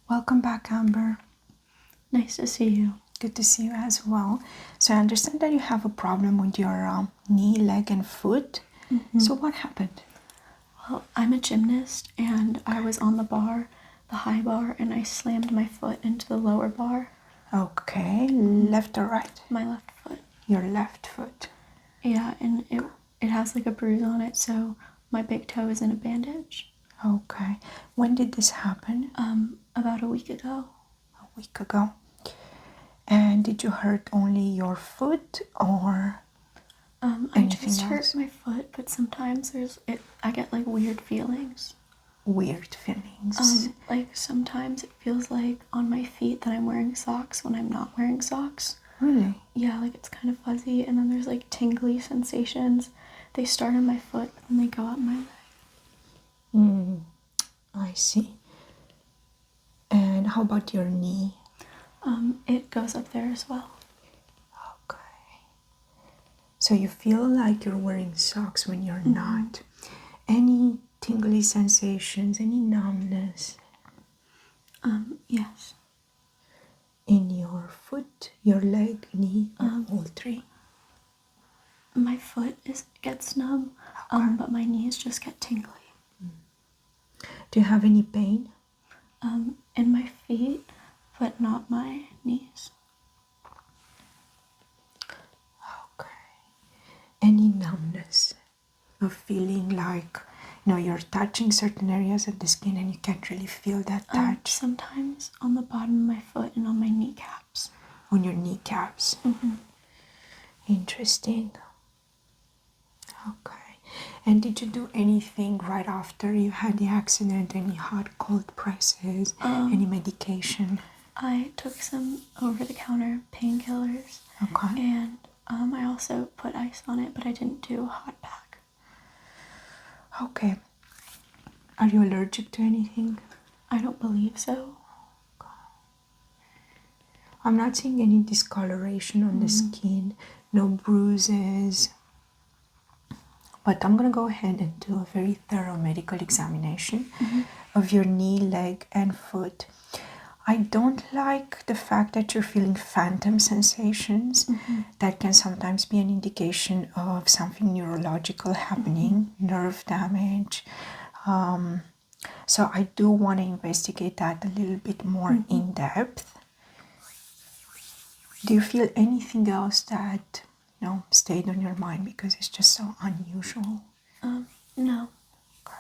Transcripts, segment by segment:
Welcome back, Amber. Nice to see you. Good to see you as well. So I understand that you have a problem with your knee, leg, and foot. So what happened? Well, I'm a gymnast and I was on the bar, the high bar, and I slammed my foot into the lower bar. Okay, left or right? My left foot. Your left foot. Yeah, and it has like a bruise on it, so my big toe is in a bandage. Okay. When did this happen? About a week ago. A week ago. And did you hurt only your foot or I just hurt else? my foot, but sometimes I get like weird feelings. Weird feelings. Like sometimes it feels like on my feet that I'm wearing socks when I'm not wearing socks. Really? Yeah, like it's kind of fuzzy, and then there's like tingly sensations. They start on my foot and they go up my leg. I see. And how about your knee? It goes up there as well. Okay. So you feel like you're wearing socks when you're not. Any tingly sensations, any numbness? Yes. In your foot, your leg, knee, or all three? My foot gets numb, but my knees just get tingly. Do you have any pain? In my feet, but not my knees. Okay. Any numbness of feeling like, you're touching certain areas of the skin and you can't really feel that touch? Sometimes on the bottom of my foot and on my kneecaps. On your kneecaps? Interesting. Okay. And did you do anything right after you had the accident? Any hot, cold presses? Any medication? I took some over-the-counter painkillers. Okay. And I also put ice on it, but I didn't do a hot pack. Okay. Are you allergic to anything? I don't believe so. I'm not seeing any discoloration on the skin, no bruises. But I'm going to go ahead and do a very thorough medical examination of your knee, leg, and foot. I don't like the fact that you're feeling phantom sensations. That can sometimes be an indication of something neurological happening, nerve damage. So I do want to investigate that a little bit more in depth. Do you feel anything else that stayed on your mind because it's just so unusual? No. Okay.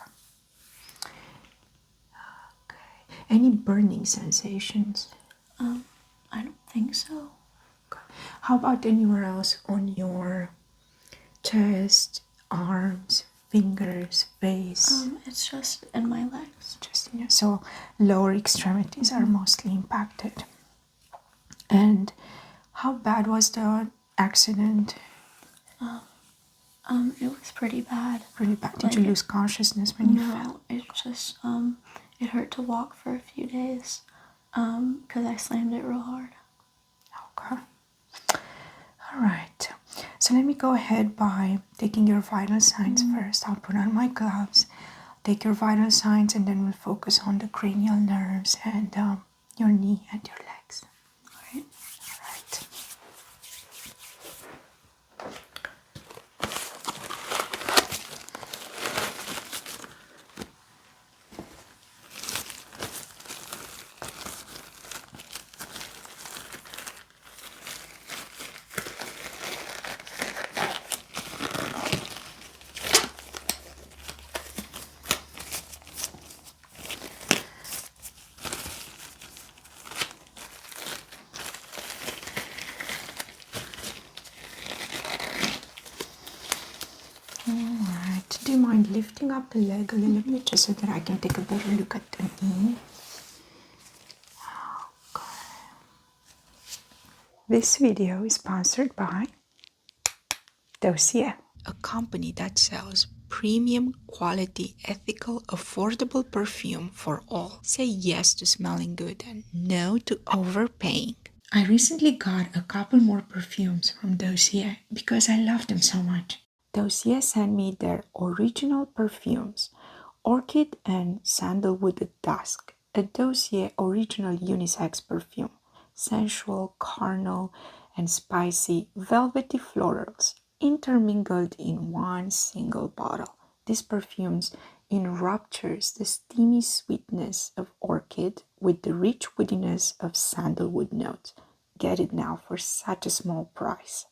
Any burning sensations? I don't think so. Okay. How about anywhere else on your chest, arms, fingers, face? It's just in my legs. Just in your, so lower extremities are mostly impacted. And how bad was the accident? It was pretty bad. Pretty bad. Did you lose consciousness when you fell? No, it just, it hurt to walk for a few days, because I slammed it real hard. Okay. All right. So let me go ahead by taking your vital signs first. I'll put on my gloves, take your vital signs, and then we'll focus on the cranial nerves and your knee and your legs. All right. All right. Alright, do you mind lifting up the leg a little bit just so that I can take a better look at the knee? Okay. This video is sponsored by Dossier, a company that sells premium quality, ethical, affordable perfume for all. Say yes to smelling good and no to overpaying. I recently got a couple more perfumes from Dossier because I love them so much. Dossier sent me their original perfumes, Orchid and Sandalwood Dusk. a dossier original unisex perfume, sensual, carnal, and spicy, velvety florals intermingled in one single bottle. This perfume enraptures the steamy sweetness of orchid with the rich woodiness of sandalwood notes. Get it now for such a small price.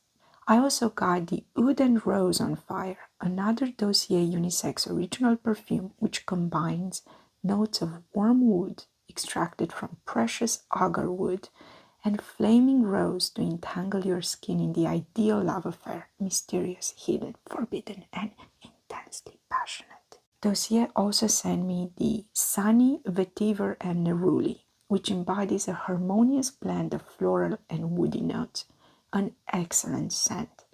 I also got the Oud and Rose on Fire, another dossier unisex original perfume which combines notes of warm wood extracted from precious agar wood and flaming rose to entangle your skin in the ideal love affair, mysterious, hidden, forbidden, and intensely passionate. Dossier also sent me the Sunny, Vetiver, and Neruli, which embodies a harmonious blend of floral and woody notes, an excellent scent.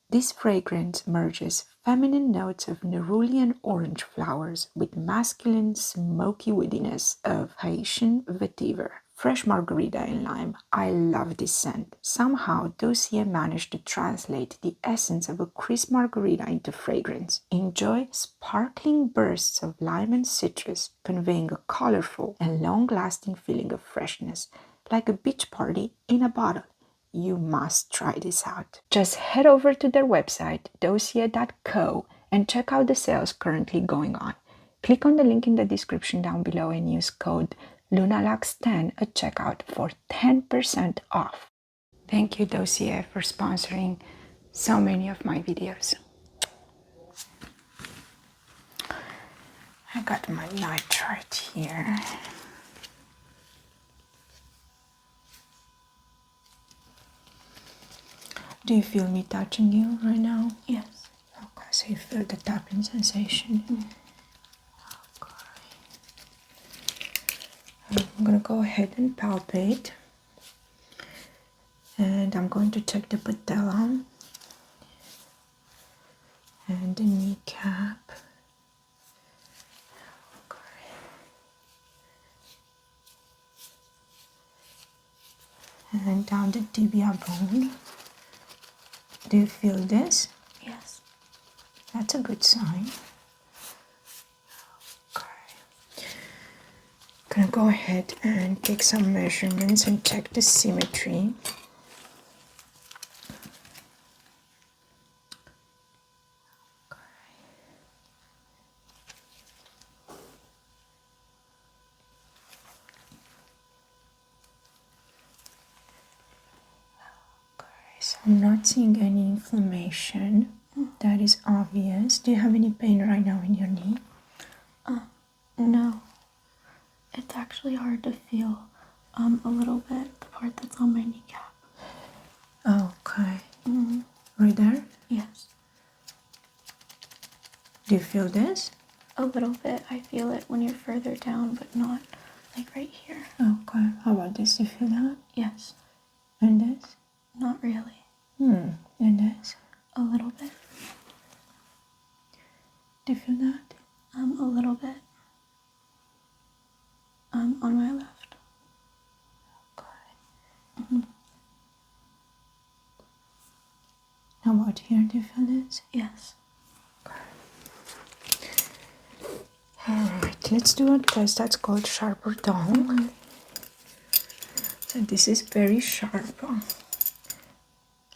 This fragrance merges feminine notes of neroli and orange flowers with masculine smoky woodiness of Haitian vetiver, fresh margarita and lime. I love this scent. Somehow Dossier managed to translate the essence of a crisp margarita into fragrance. Enjoy sparkling bursts of lime and citrus, conveying a colorful and long-lasting feeling of freshness, like a beach party in a bottle. You must try this out. Just head over to their website, dossier.co, and check out the sales currently going on. Click on the link in the description down below and use code LUNALUX10 at checkout for 10% off. Thank you, Dossier, for sponsoring so many of my videos. I got my nitrite here. Do you feel me touching you right now? Yes. Okay, so you feel the tapping sensation. Okay. I'm gonna go ahead and palpate. And I'm going to check the patella and the kneecap. Okay. And down the tibia bone. Do you feel this? Yes. That's a good sign. Okay. I'm gonna go ahead and take some measurements and check the symmetry. So I'm not seeing any inflammation. That is obvious. Do you have any pain right now in your knee? No. It's actually hard to feel a little bit, the part that's on my kneecap. Okay. Right there? Yes. Do you feel this? A little bit. I feel it when you're further down, but not like right here. Okay. How about this? Do you feel that? Yes. And this? Not really. And this? A little bit. Do you feel that? A little bit. On my left. Okay. How about here? Do you feel this? Yes. Alright, let's do a test that's called sharp or dull. So this is very sharp.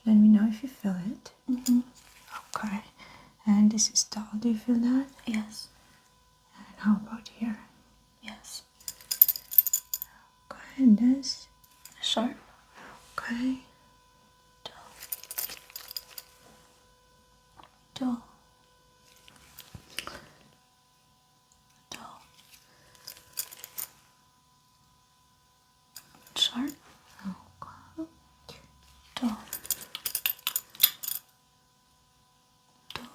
Let me know if you feel it. Okay. And this is dull. Do you feel that? Yes. And how about here? Yes. Okay, and this? Sharp. Okay. Dull. Dull. Dull. Sharp. Okay. Dull. Dull.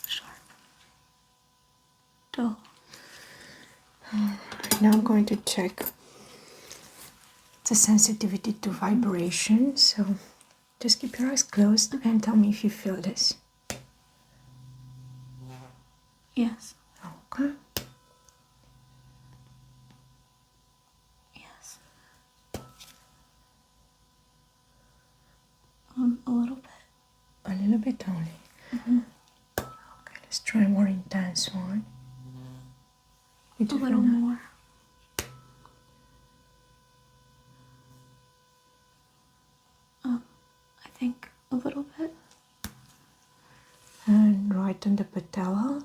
Sharp. Dull. Now I'm going to check the sensitivity to vibration. So just keep your eyes closed and tell me if you feel this. Yes. Okay. Yes. A little bit. A little bit only. Okay, let's try a more intense one. a little more. I think a little bit. And right on the patella.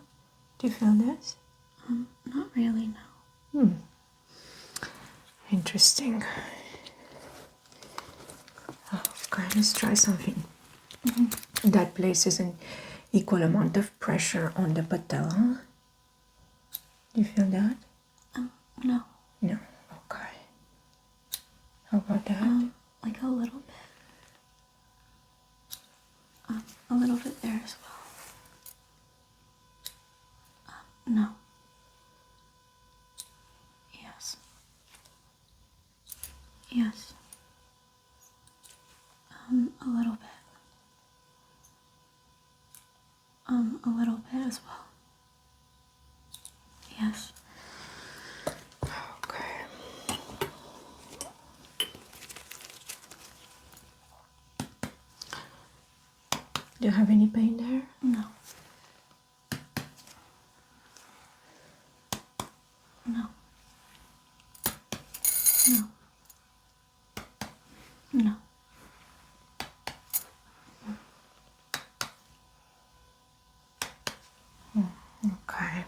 Do you feel this? Not really, no. Interesting. Okay, let's try something. That places an equal amount of pressure on the patella. Do you feel that? No. No. Okay. How about that? Like a little bit. A little bit there as well. No. Yes. Yes. A little bit. A little bit as well. Yes. Okay. Do you have any pain there? No. No. No. No. Okay.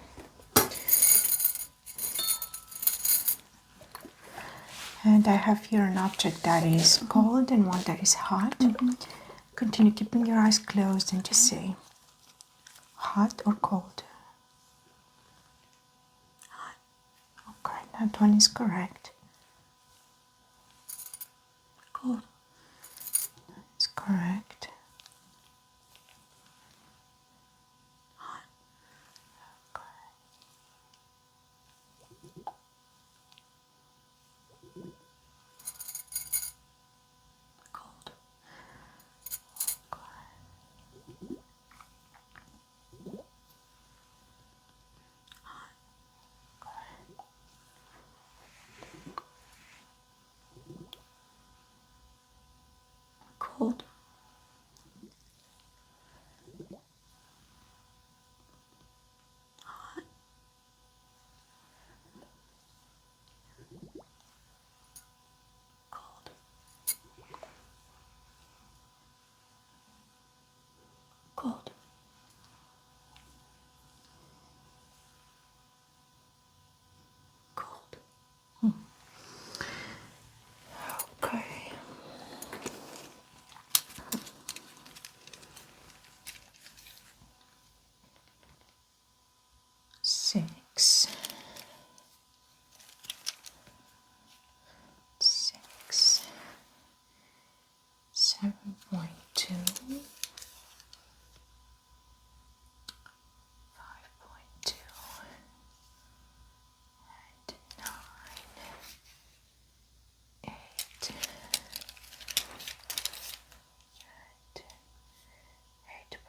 And I have here an object that is cold and one that is hot. Continue keeping your eyes closed and just say hot or cold. Hot. Okay, that one is correct. Cold. It's correct. Hot. Cold. Cold. Hot. Cold. Cold. Cold. Okay. Six. 7.2. 5.2. And 9. 8. And 8.5.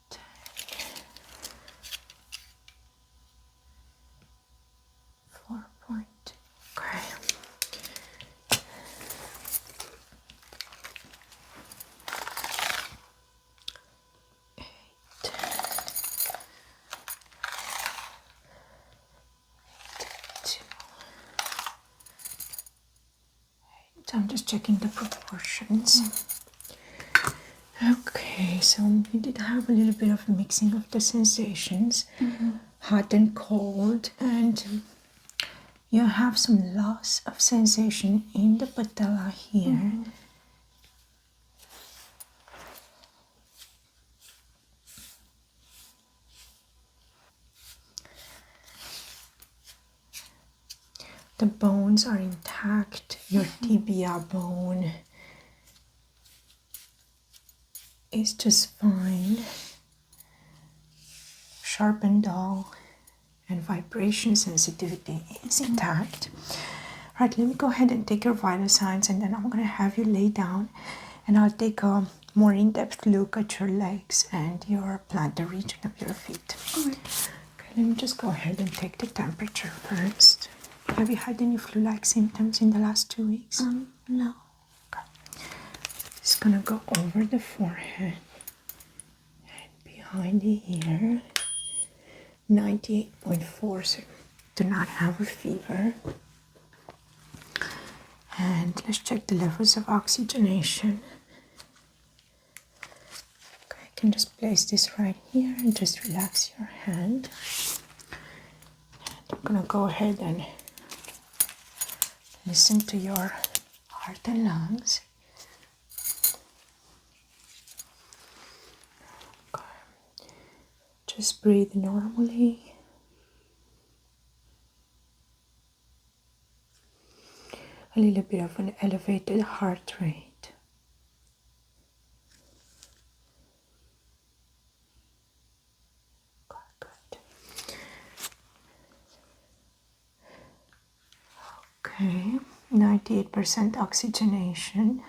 10. 4.2. Okay. I'm just checking the proportions. Okay, so we did have a little bit of mixing of the sensations, hot and cold, and you have some loss of sensation in the patella here. The bones are intact. Your tibia bone is just fine. Sharp and dull, and vibration sensitivity is intact. Right, let me go ahead and take your vital signs, and then I'm going to have you lay down, and I'll take a more in-depth look at your legs and your plantar region of your feet. Alright. Okay, let me just go ahead and take the temperature first. Have you had any flu-like symptoms in the last 2 weeks? No. Okay. Just gonna go over the forehead and behind the ear. 98.4, so do not have a fever. And let's check the levels of oxygenation. Okay, I can just place this right here and just relax your hand. And I'm gonna go ahead and listen to your heart and lungs. Okay. Just breathe normally. A little bit of an elevated heart rate. Good. Okay, 98% oxygenation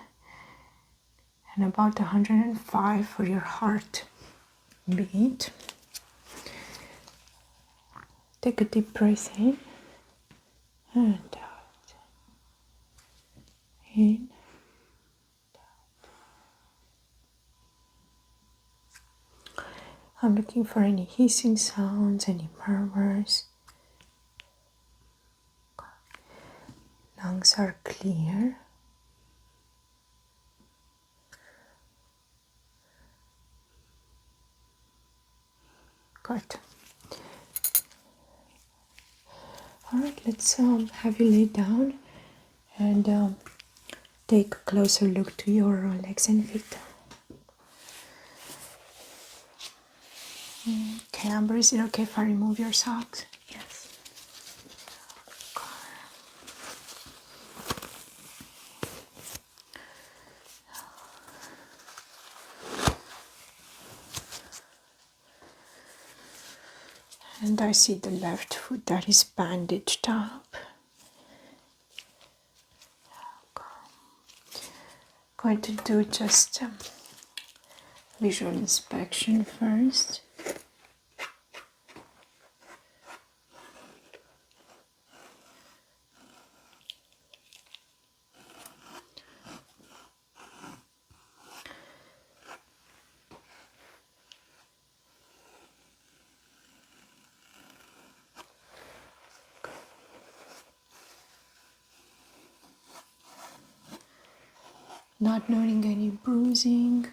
and about 105 for your heart beat. Take a deep breath in and out. In. I'm looking for any hissing sounds, any murmurs. Lungs are clear. Good. Alright, let's have you lay down and take a closer look to your legs and feet. Okay, Amber, is it okay if I remove your socks? Yes. And I see the left foot that is bandaged up. Going to do just visual inspection first. Not noting any bruising,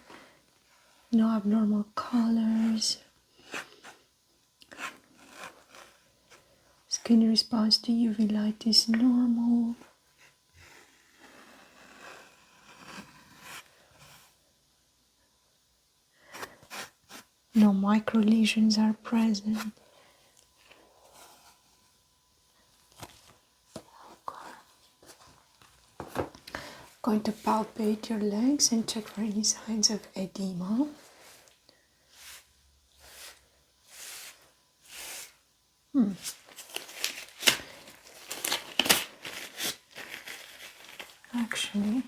no abnormal colors. Skin response to UV light is normal. No micro lesions are present. Going to palpate your legs and check for any signs of edema. Actually,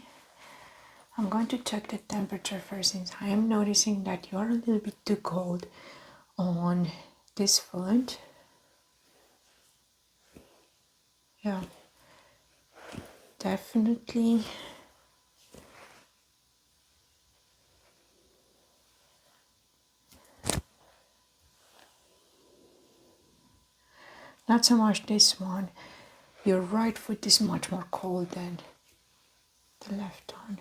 I'm going to check the temperature first, since I am noticing that you are a little bit too cold on this foot. Yeah, definitely. Not so much this one. Your right foot is much more cold than the left one.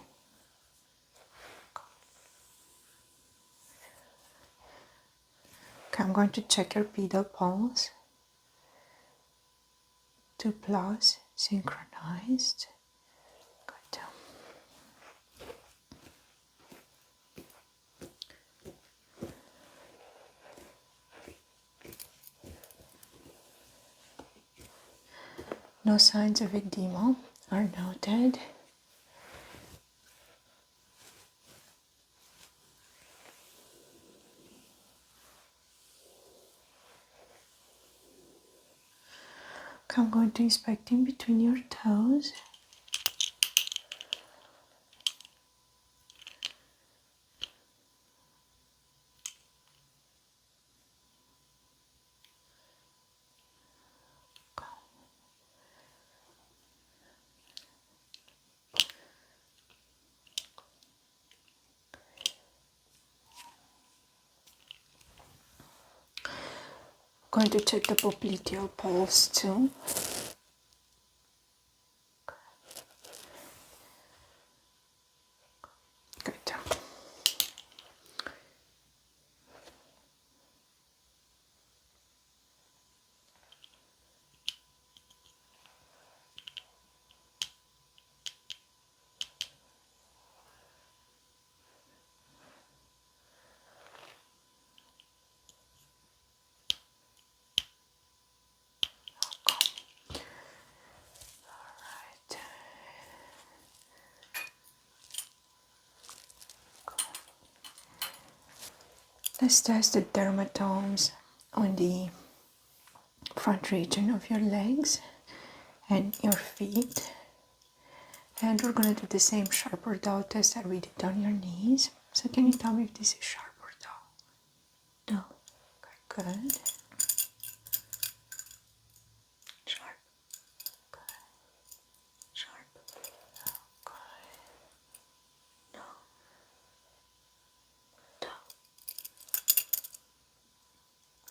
Okay, I'm going to check your pedal pulse. 2 plus, synchronized. Good. No signs of edema are noted. Okay, I'm going to inspect in between your toes. Going to check the popliteal pulse too. Good. Let's test the dermatomes on the front region of your legs and your feet. And we're going to do the same sharp or dull test that we did on your knees. So can you tell me if this is sharp or dull? Dull. Okay, good. Sharp. Sharp. Dull. Dull.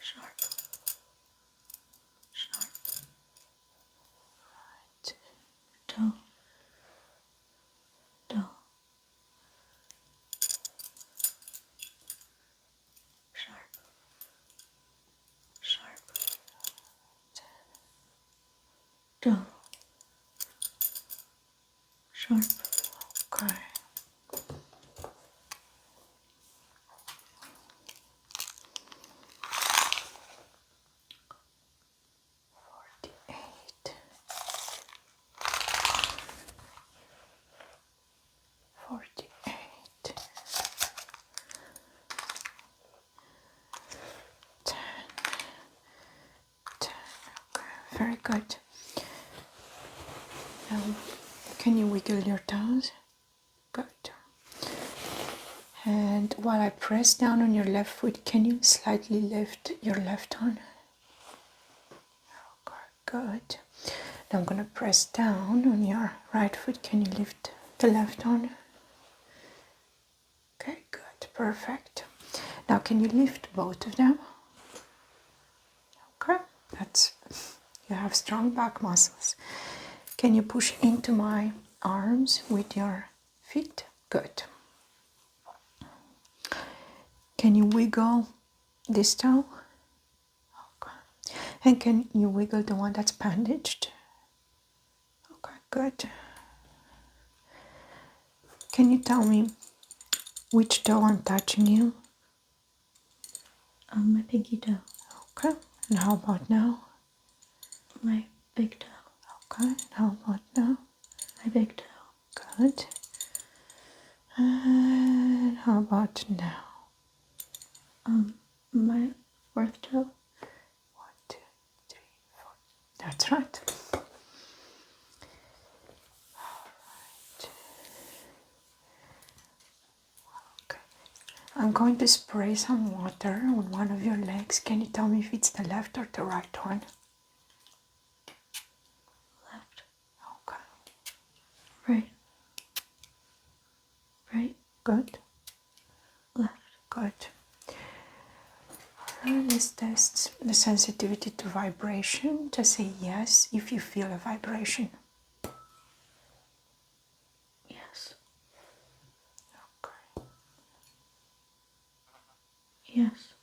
Sharp. Sharp. Right. Dull. Dull. Sharp. Sharp. Dull. Sharp. Okay. Very good. Now, can you wiggle your toes? Good. And while I press down on your left foot, can you slightly lift your left arm? Okay, good. Now I'm going to press down on your right foot. Can you lift the left arm? Okay, good. Perfect. Now can you lift both of them? Okay, you have strong back muscles. Can you push into my arms with your feet? Good. Can you wiggle this toe? Okay. And can you wiggle the one that's bandaged? Okay, good. Can you tell me which toe I'm touching you? My pinky toe. Okay. And how about now? My big toe. Okay. And how about now? My big toe. Good. And how about now? My fourth toe. 1, 2, 3, 4. That's right. Alright. Okay. I'm going to spray some water on one of your legs. Can you tell me if it's the left or the right one? Left. Okay. Right. Right. Good. Left. Good. Let's test the sensitivity to vibration. Just say yes if you feel a vibration. Yes. Okay. Yes.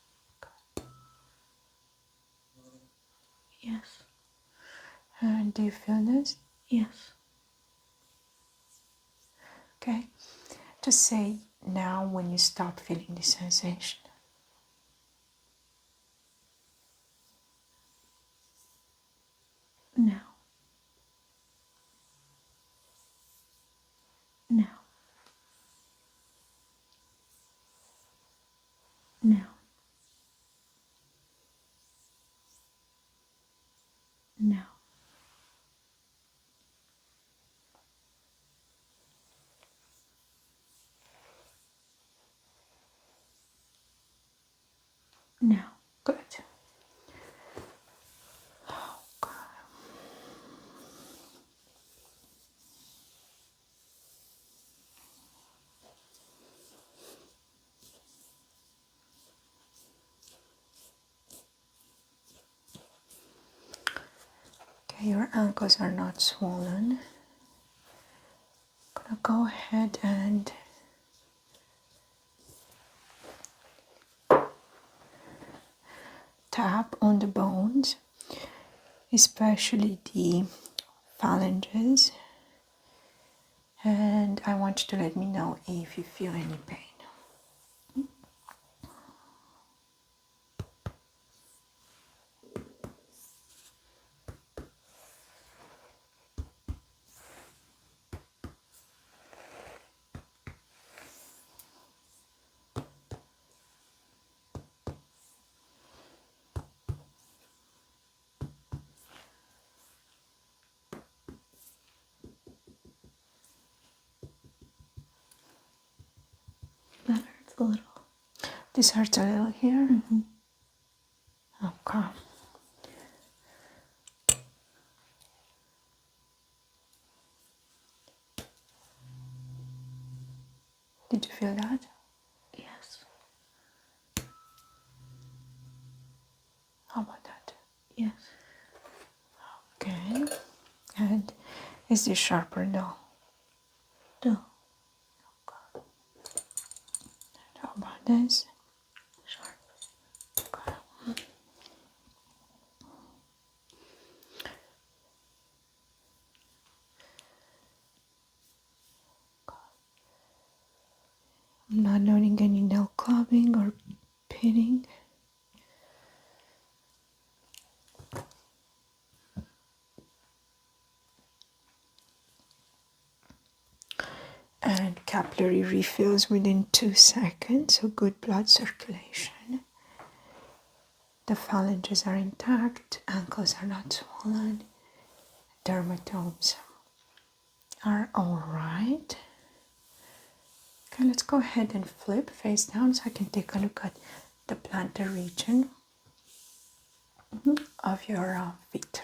Yes. And do you feel this? Yes. Okay. Just say now when you stop feeling the sensation. Now. Now. Now. Now. Okay, your ankles are not swollen. I'm gonna go ahead and tap on the bones, especially the phalanges, and I want you to let me know if you feel any pain. That hurts a little. This hurts a little here? Mm-hmm. Okay. Did you feel that? Yes. How about that? Yes. Okay. And is this sharp or dull? Dull. Okay. And how about this? Sharp. Okay. I'm not noting any nail clubbing or pitting. And capillary refills within 2 seconds, so good blood circulation. The phalanges are intact, ankles are not swollen, dermatomes are all right. Okay, let's go ahead and flip face down so I can take a look at the plantar region of your feet.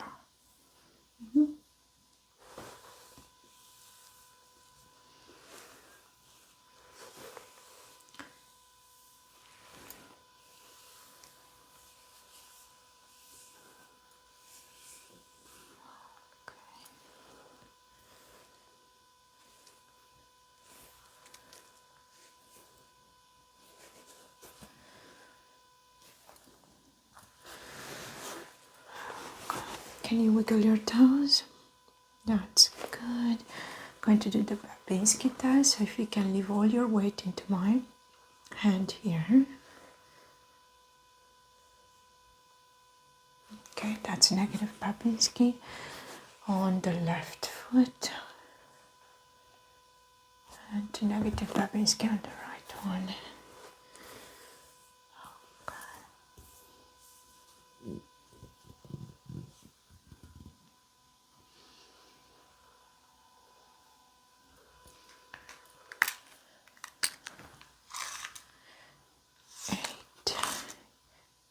Can you wiggle your toes? That's good. Going to do the Babinski test. So if you can leave all your weight into my hand here. Okay, that's negative Babinski on the left foot. And to negative Babinski on the right one.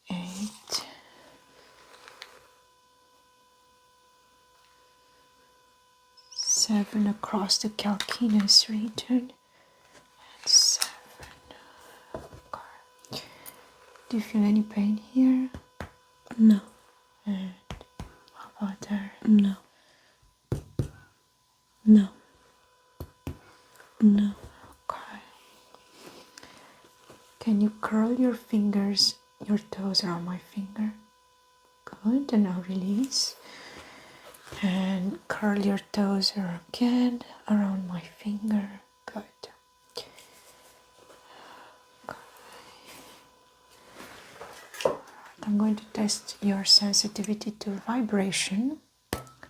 Eight. 7 across the calcaneus region. And 7. Okay. Do you feel any pain here? No. And how about there? No. No. No. Okay. Can you curl your fingers, your toes around my finger? Good, and now release. And curl your toes again around my finger. Good. I'm going to test your sensitivity to vibration.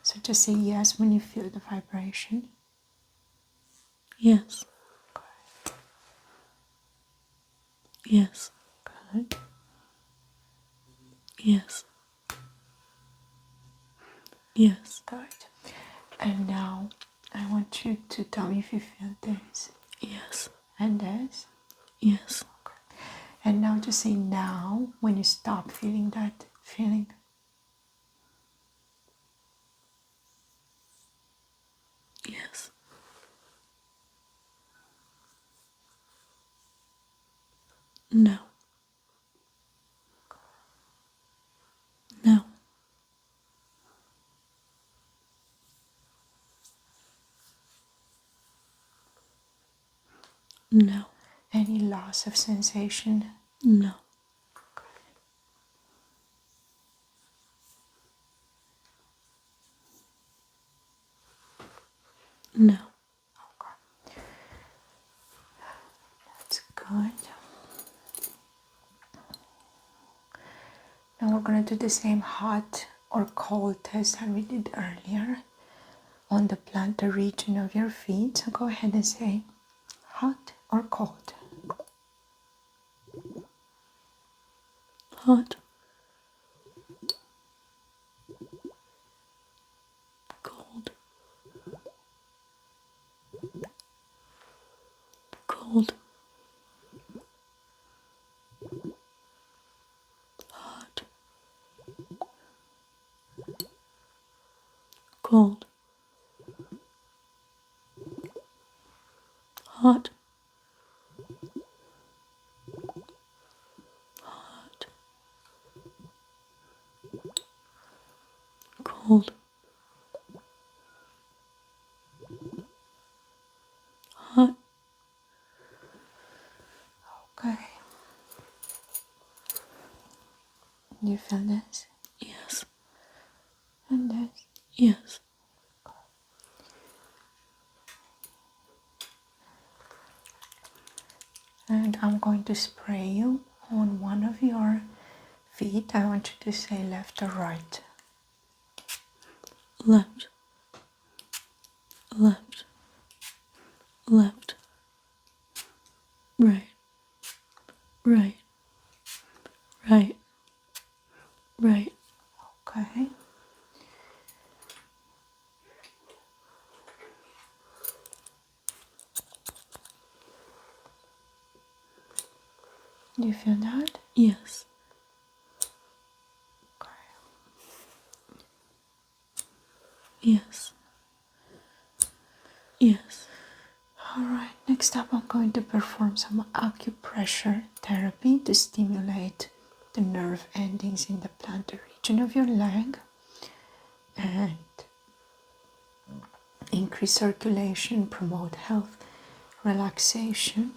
So just say yes when you feel the vibration. Yes. Yes. Good. Yes. Yes. Good. And now I want you to tell me if you feel this. Yes. And this. Yes. Okay. And now just say now when you stop feeling that feeling. Yes. No. No. No. Any loss of sensation? No. No. Okay. That's good. Now we're going to do the same hot or cold test that we did earlier on the plantar region of your feet. So go ahead and say hot or cold. Hot. Cold. Cold. Hot. Cold. Hot. Hot. Cold. Hot. Okay. You feel this? Yes. And this? Yes. And I'm going to spray you on one of your feet. I want you to say left or right. Left. Left. Left. Right. Right. Right. Right. Okay. Do you feel that? Yes. Okay. Yes. Yes. Alright, next up I'm going to perform some acupressure therapy to stimulate the nerve endings in the plantar region of your leg and increase circulation, promote health, relaxation.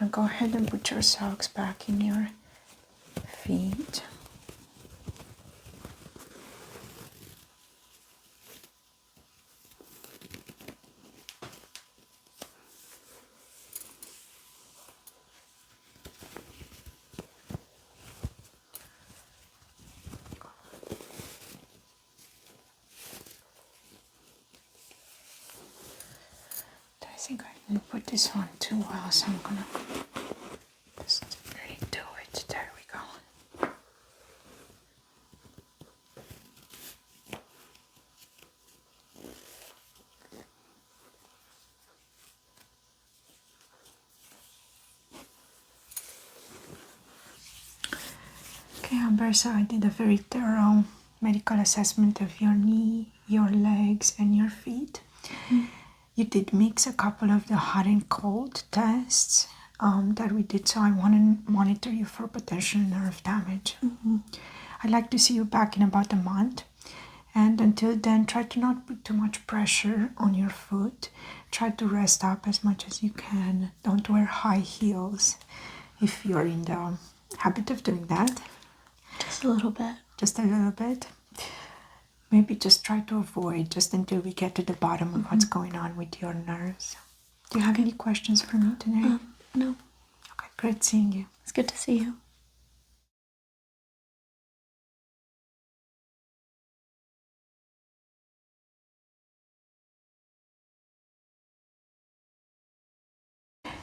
gonna go ahead and put your socks back in your feet. I think I didn't put this on too well, so I'm gonna just redo it. There we go. Okay, Alberta, I did a very thorough medical assessment of your knee, your legs, and your feet. You did mix a couple of the hot and cold tests that we did, so I want to monitor you for potential nerve damage. I'd like to see you back in about a month, and until then, try to not put too much pressure on your foot. Try to rest up as much as you can. Don't wear high heels if you're in the habit of doing that. Just a little bit. Just a little bit. Maybe just try to avoid just until we get to the bottom of what's going on with your nerves. Do you have any questions for me today? No. Okay, great seeing you. It's good to see you.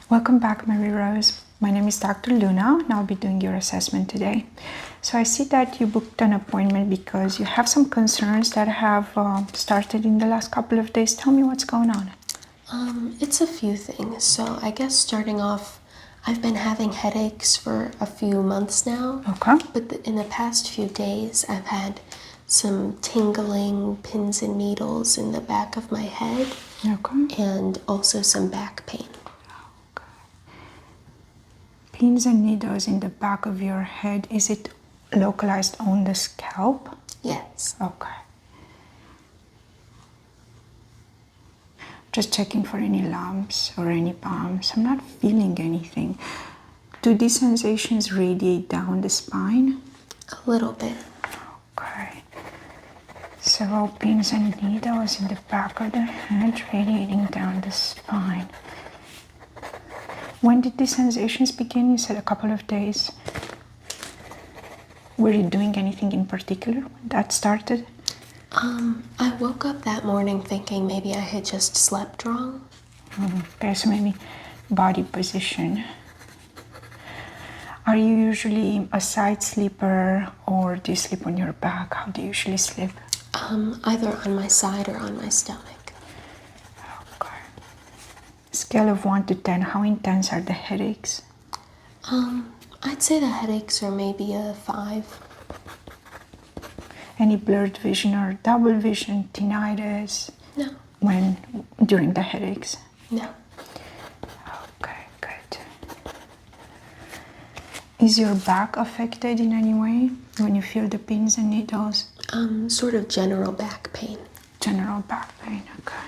Welcome back, Mary Rose. My name is Dr. Luna, and I'll be doing your assessment today. So I see that you booked an appointment because you have some concerns that have started in the last couple of days. Tell me what's going on. It's a few things. So I guess starting off, I've been having headaches for a few months now. Okay. But in the past few days, I've had some tingling, pins and needles in the back of my head. Okay. And also some back pain. Okay. Pins and needles in the back of your head. Is it localized on the scalp? Yes. Okay. Just checking for any lumps or any bumps. I'm not feeling anything. Do these sensations radiate down the spine? A little bit. Okay. Several pins and needles in the back of the head radiating down the spine. When did these sensations begin? You said a couple of days. Were you doing anything in particular when that started? I woke up that morning thinking maybe I had just slept wrong. Okay, so maybe body position. Are you usually a side sleeper or do you sleep on your back? How do you usually sleep? Either on my side or on my stomach. Okay. Scale of 1 to 10, how intense are the headaches? I'd say the headaches are maybe a 5. Any blurred vision or double vision, tinnitus? No. During the headaches? No. Okay, good. Is your back affected in any way when you feel the pins and needles? Sort of general back pain. General back pain, okay.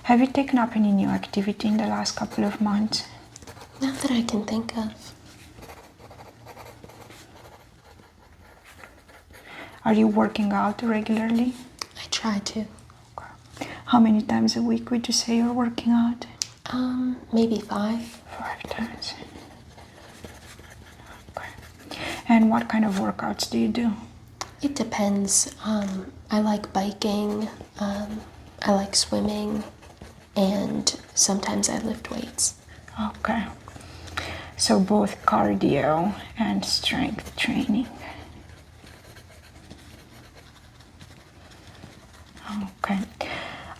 Have you taken up any new activity in the last couple of months? Not that I can think of. Are you working out regularly? I try to. Okay. How many times a week would you say you're working out? Maybe 5. 5 times. Okay. And what kind of workouts do you do? It depends. I like biking, I like swimming, and sometimes I lift weights. Okay. So both cardio and strength training. Okay.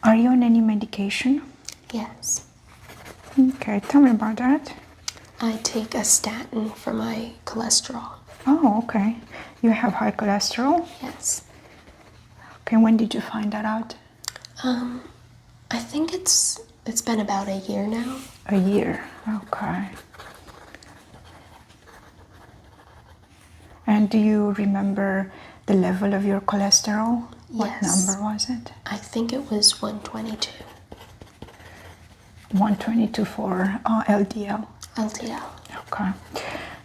Are you on any medication? Yes. Okay, tell me about that. I take a statin for my cholesterol. Oh, okay. You have high cholesterol? Yes. Okay, when did you find that out? I think it's been about a year now. A year, okay. And do you remember the level of your cholesterol? What Yes. number was it? I think it was 122. 122 for LDL. LDL. Okay.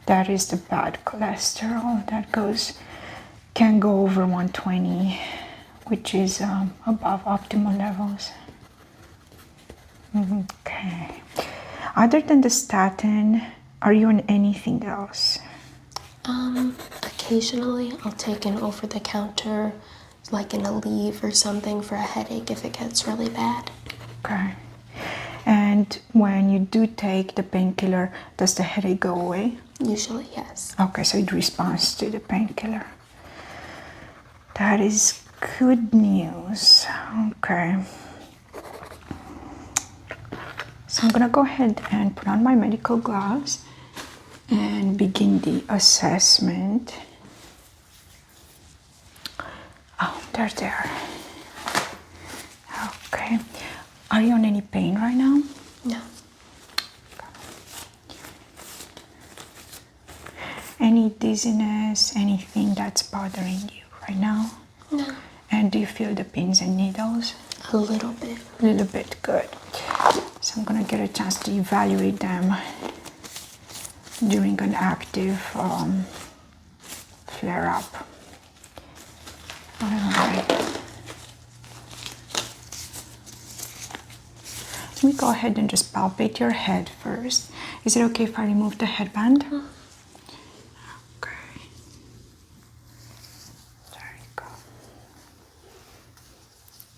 That is the bad cholesterol that can go over 120, which is above optimal levels. Okay. Other than the statin, are you on anything else? Occasionally I'll take an over-the-counter, like an Aleve or something for a headache if it gets really bad. Okay. And when you do take the painkiller, does the headache go away? Usually, yes. Okay, so it responds to the painkiller. That is good news. Okay. So I'm gonna go ahead and put on my medical gloves and begin the assessment. Oh, they're there. Okay. Are you on any pain right now? No. Any dizziness, anything that's bothering you right now? No. And do you feel the pins and needles? A little bit. A little bit, good. So I'm gonna get a chance to evaluate them during an active flare-up. All right. Let me go ahead and just palpate your head first. Is it okay if I remove the headband? Okay. There you go.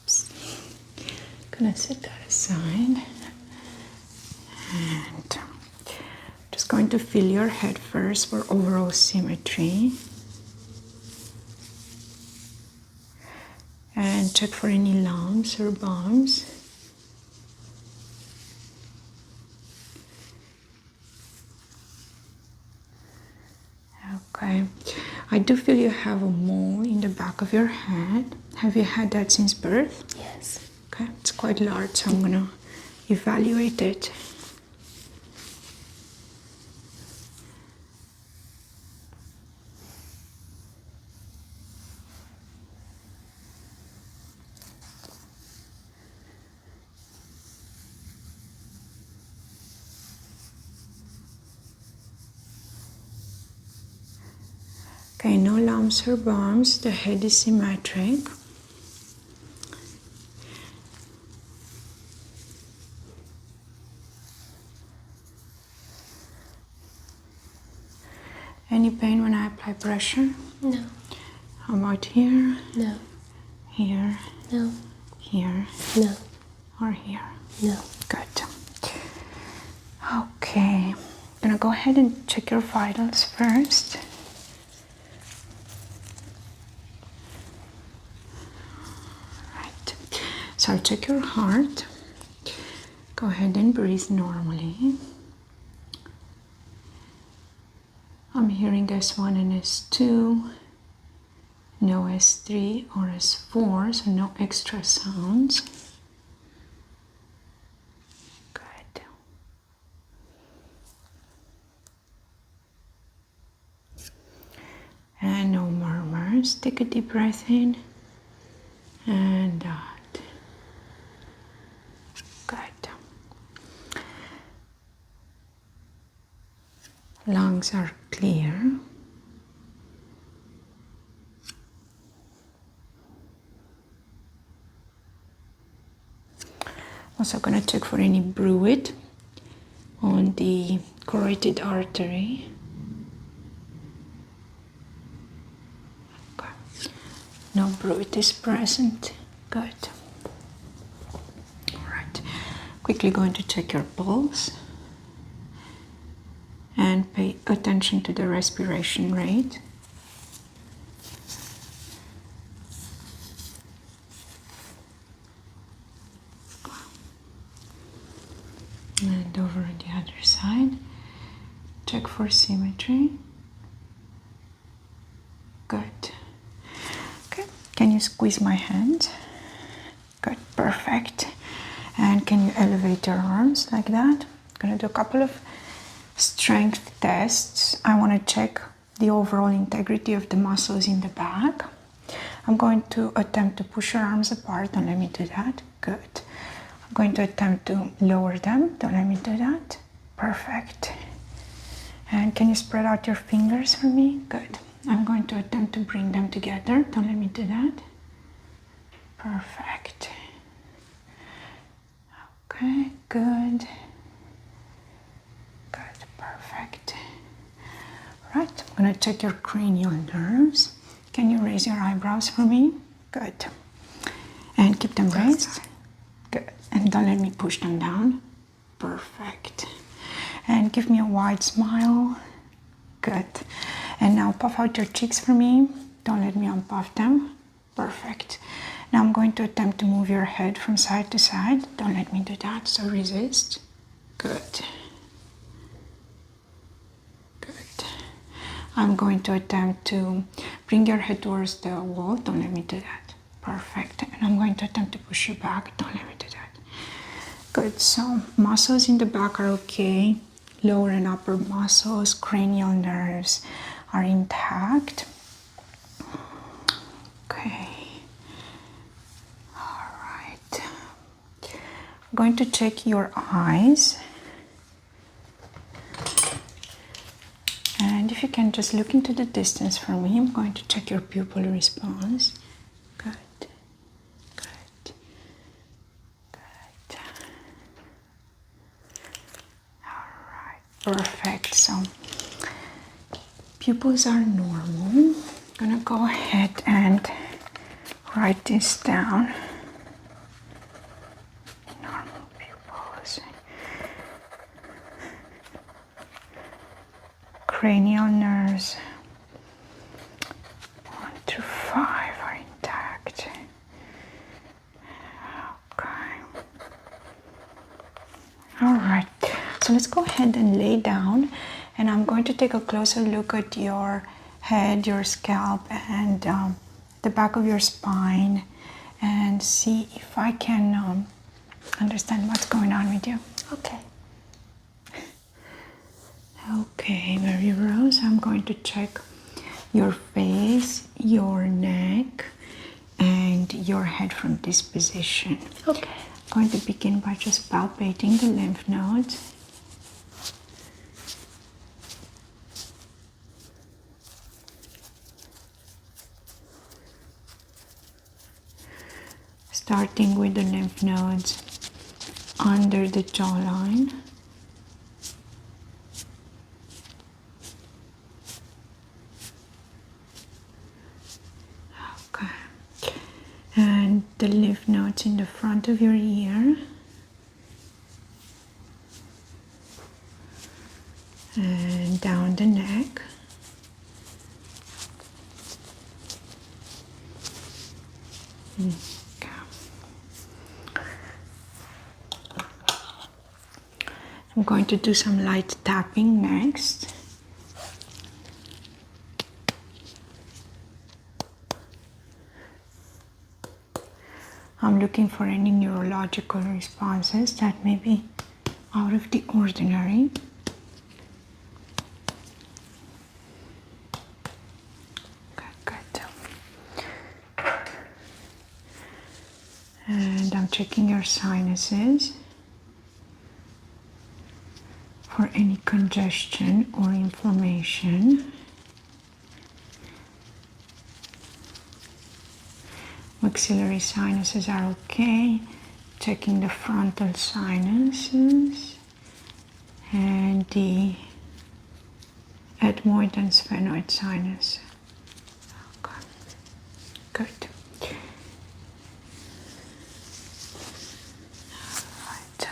Oops. Gonna set that aside. And just going to feel your head first for overall symmetry. And check for any lumps or bumps. Okay, I do feel you have a mole in the back of your head. Have you had that since birth? Yes. Okay, it's quite large, so I'm gonna evaluate it. Okay, no lumps or bumps. The head is symmetric. Any pain when I apply pressure? No. How about here? No. Here? No. Here? No. Or here? No. Good. Okay, I'm gonna go ahead and check your vitals first. Right. So I'll check your heart. Go ahead and breathe normally. I'm hearing S1 and S2, no S3 or S4, so no extra sounds. Good. And no murmurs. Take a deep breath in and out. Good. Lungs are clear. Also going to check for any bruit on the carotid artery. Okay. No bruit is present. Good. All right. Quickly going to check your pulse. And pay attention to the respiration rate. And over on the other side, check for symmetry. Good. Okay, can you squeeze my hand? Good, perfect. And can you elevate your arms like that? I'm gonna do a couple of strength tests. I want to check the overall integrity of the muscles in the back. I'm going to attempt to push your arms apart, and let me do that. Good. I'm going to attempt to lower them. Don't let me do that. Perfect. And can you spread out your fingers for me? Good. I'm going to attempt to bring them together. Don't let me do that. Perfect. Okay, good. Good, perfect. Right, I'm going to check your cranial nerves. Can you raise your eyebrows for me? Good. And keep them raised. Good. And don't let me push them down. Perfect. And give me a wide smile. Good. And now puff out your cheeks for me. Don't let me unpuff them. Perfect. Now I'm going to attempt to move your head from side to side. Don't let me do that, so resist. Good. Good. I'm going to attempt to bring your head towards the wall. Don't let me do that. Perfect. And I'm going to attempt to push you back. Don't let me do that. Good. So muscles in the back are okay. Lower and upper muscles, cranial nerves are intact. Okay. All right. I'm going to check your eyes. And if you can just look into the distance for me, I'm going to check your pupil response. Good. Good. Good. All right. Perfect. So pupils are normal. I'm gonna go ahead and write this down. Normal pupils. Cranial nerves 1 through 5 are intact. Okay. All right. So let's go ahead and lay down, and I'm going to take a closer look at your head, your scalp, and the back of your spine, and see if I can understand what's going on with you. Okay. Okay, Mary Rose, I'm going to check your face, your neck, and your head from this position. Okay. I'm going to begin by just palpating the lymph nodes. Starting with the lymph nodes under the jawline. Okay. And the lymph nodes in the front of your ear. And down the neck. Okay. I'm going to do some light tapping next. I'm looking for any neurological responses that may be out of the ordinary. Okay, good. And I'm checking your sinuses for any congestion or inflammation. Maxillary sinuses are okay. Checking the frontal sinuses and the ethmoid and sphenoid sinus. Okay. Good. Right.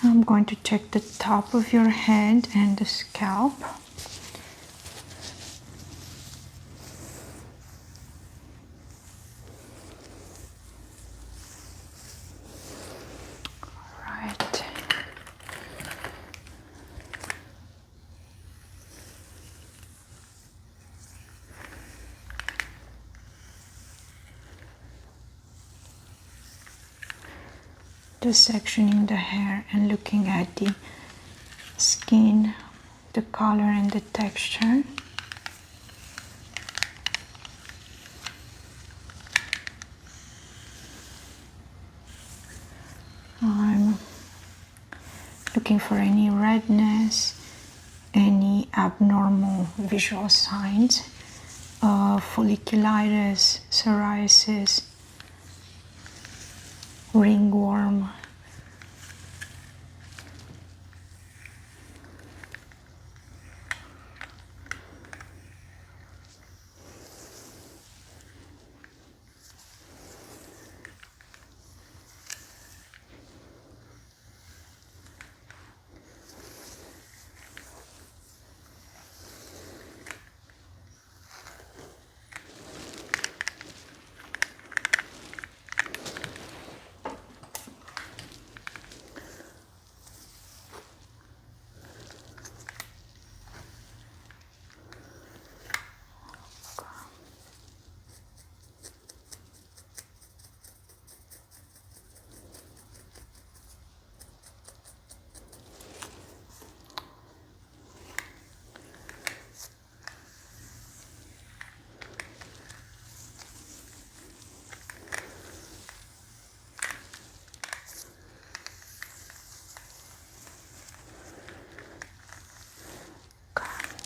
I'm going to check the top of your head and the scalp. Just sectioning the hair and looking at the skin, the color and the texture. redness, any abnormal visual signs of folliculitis, psoriasis, ringworm.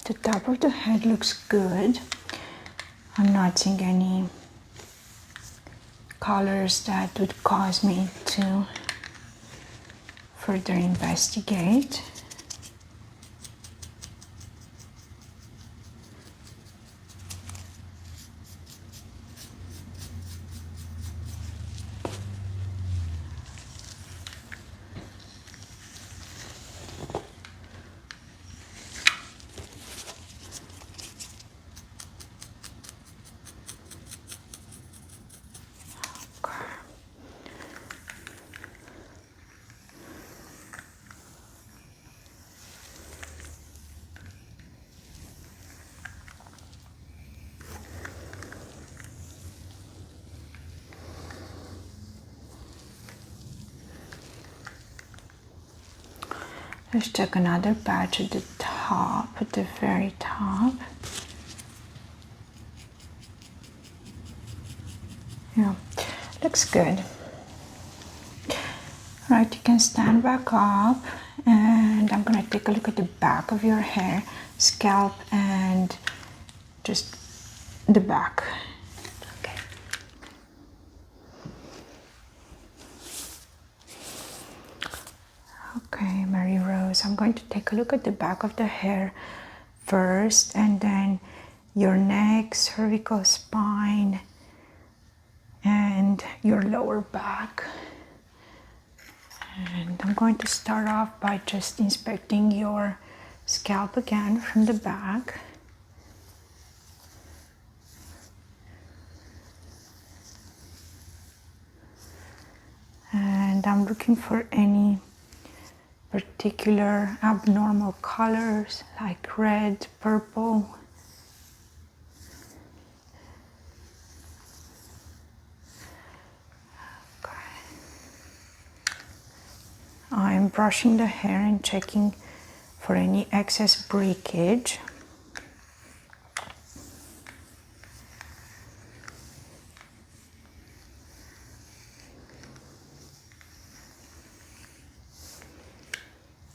The top of the head looks good. I'm not seeing any colors that would cause me to further investigate. Let's check another patch at the top, at the very top. Yeah, looks good. Right, you can stand back up, and I'm gonna take a look at the back of your hair, scalp, and just the back. Okay. Okay, Mary Rose, I'm going to take a look at the back of the hair first, and then your neck, cervical spine, and your lower back. And I'm going to start off by just inspecting your scalp again from the back. And I'm looking for any particular abnormal colors like red, purple. I'm brushing the hair and checking for any excess breakage.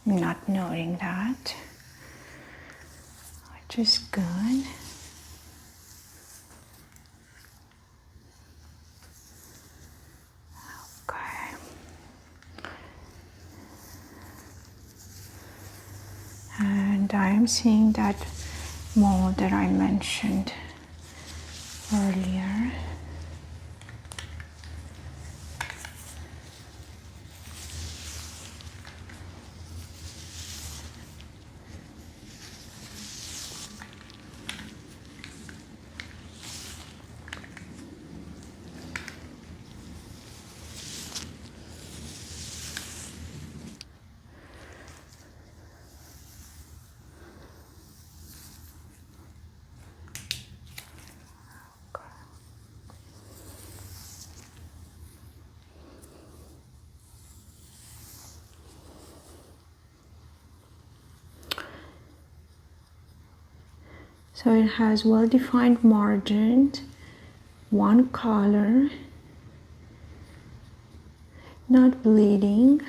I'm not noting that, which is good. Okay. And I am seeing that mole that I mentioned earlier. So it has well-defined margins, one color, not bleeding.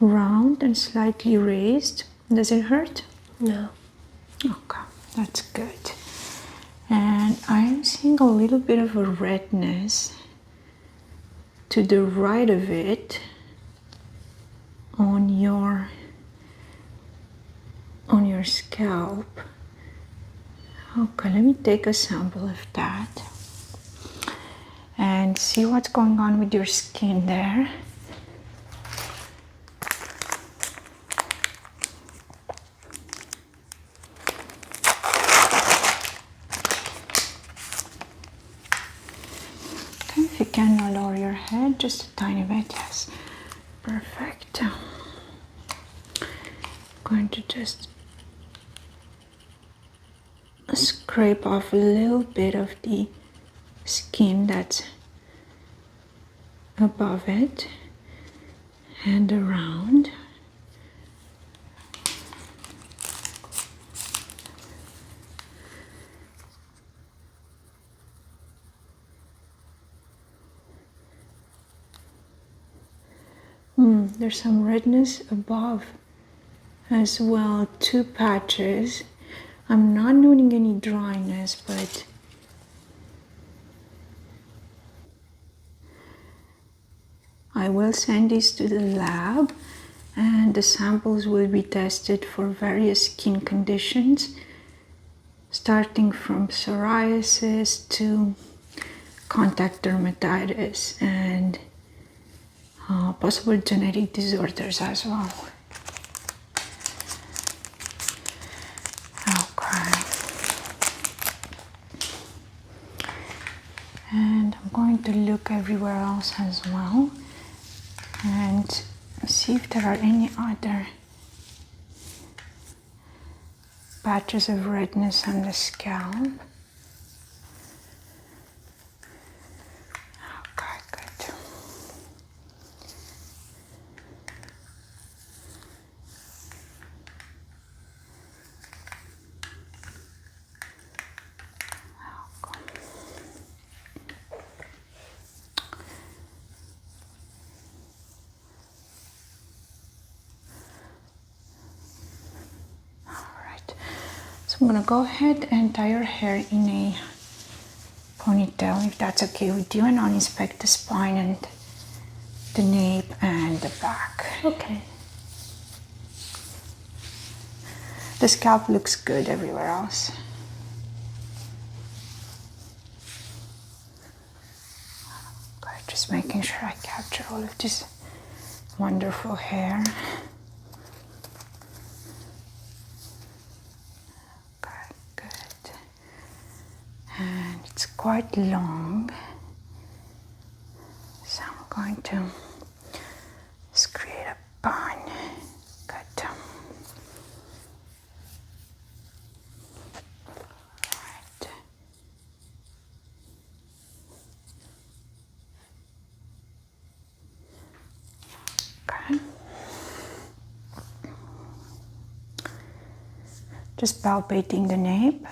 round and slightly raised. Does it hurt? No. Okay, that's good. And I'm seeing a little bit of a redness to the right of it on your scalp. Okay, let me take a sample of that and see what's going on with your skin there. Okay, if you can now lower your head just a tiny bit, yes. Perfect. I'm going to just scrape off a little bit of the skin that's above it and around. There's some redness above as well, 2 patches. I'm not noting any dryness, but I will send these to the lab and the samples will be tested for various skin conditions, starting from psoriasis to contact dermatitis and possible genetic disorders as well. Okay. And I'm going to look everywhere else as well and see if there are any other patches of redness on the scalp. Okay, good. So I'm gonna go ahead and tie your hair in a ponytail if that's okay with you, and I'll inspect the spine and the nape and the back. Okay. The scalp looks good everywhere else. Okay, just making sure I capture all of this wonderful hair. And it's quite long, so I'm going to just create a bun. Good. Right. Okay. Just palpating the nape.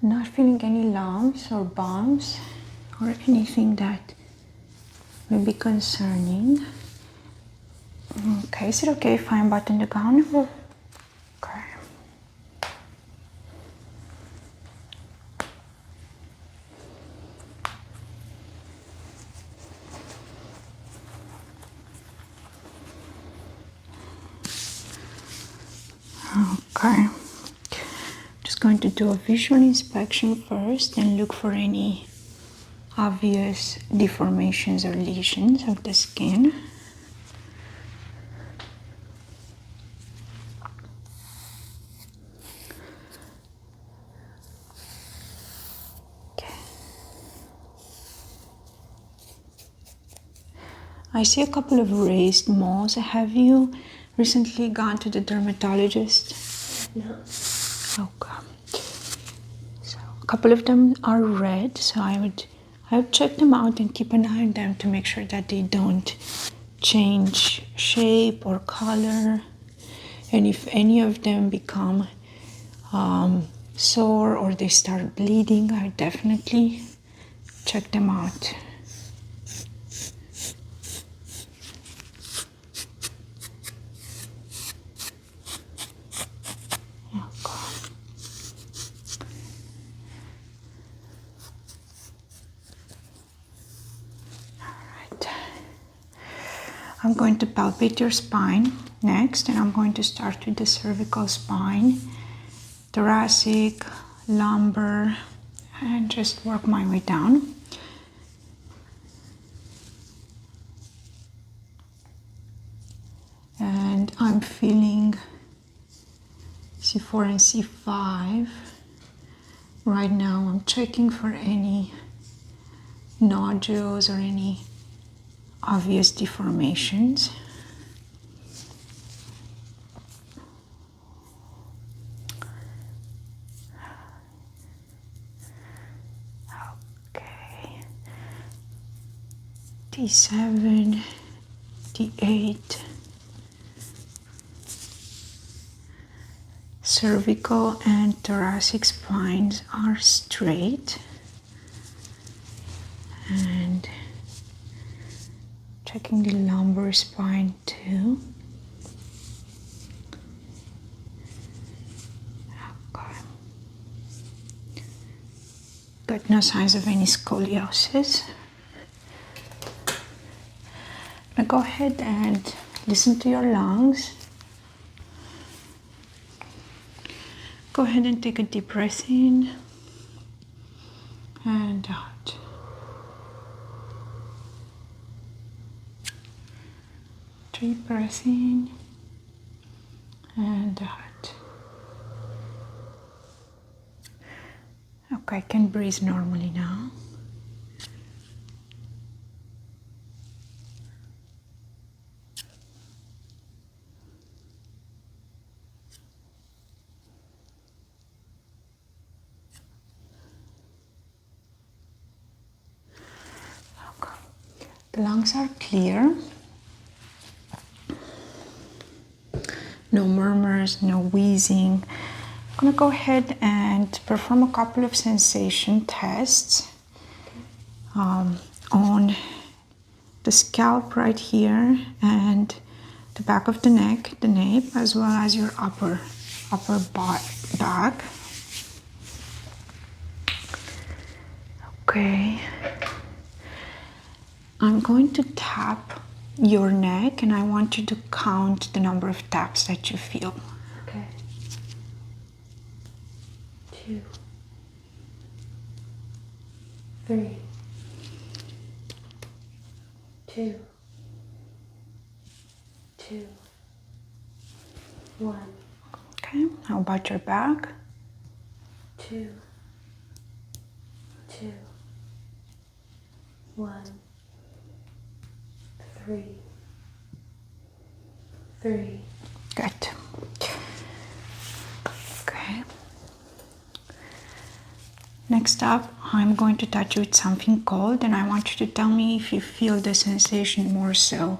Not feeling any lumps or bumps or anything that may be concerning. Okay, is it okay if I unbutton the gown? Okay. Okay. Just going to do a visual inspection first and look for any obvious deformations or lesions of the skin. Okay. I see a couple of raised moles. Have you recently gone to the dermatologist? No. Okay. So a couple of them are red, so I would check them out and keep an eye on them to make sure that they don't change shape or color. And if any of them become sore or they start bleeding, I definitely check them out. I'm going to palpate your spine next, and I'm going to start with the cervical spine, thoracic, lumbar, and just work my way down. And I'm feeling C4 and C5. Right now I'm checking for any nodules or any obvious deformations. Okay. D7, D8. Cervical and thoracic spines are straight. And checking the lumbar spine too. Okay. Got no signs of any scoliosis. Now go ahead and listen to your lungs. Go ahead and take a deep breath in and out. Deep breath in and out. Okay, I can breathe normally now. Okay. The lungs are clear. No murmurs, no wheezing. I'm gonna go ahead and perform a couple of sensation tests on the scalp right here and the back of the neck, the nape, as well as your upper back. Okay. I'm going to tap your neck and I want you to count the number of taps that you feel. Okay. 2, 3, 2, 2, 1. Okay, how about your back? 2, 2, 1, 3, 3. Good. Okay. Next up, I'm going to touch you with something cold and I want you to tell me if you feel the sensation more so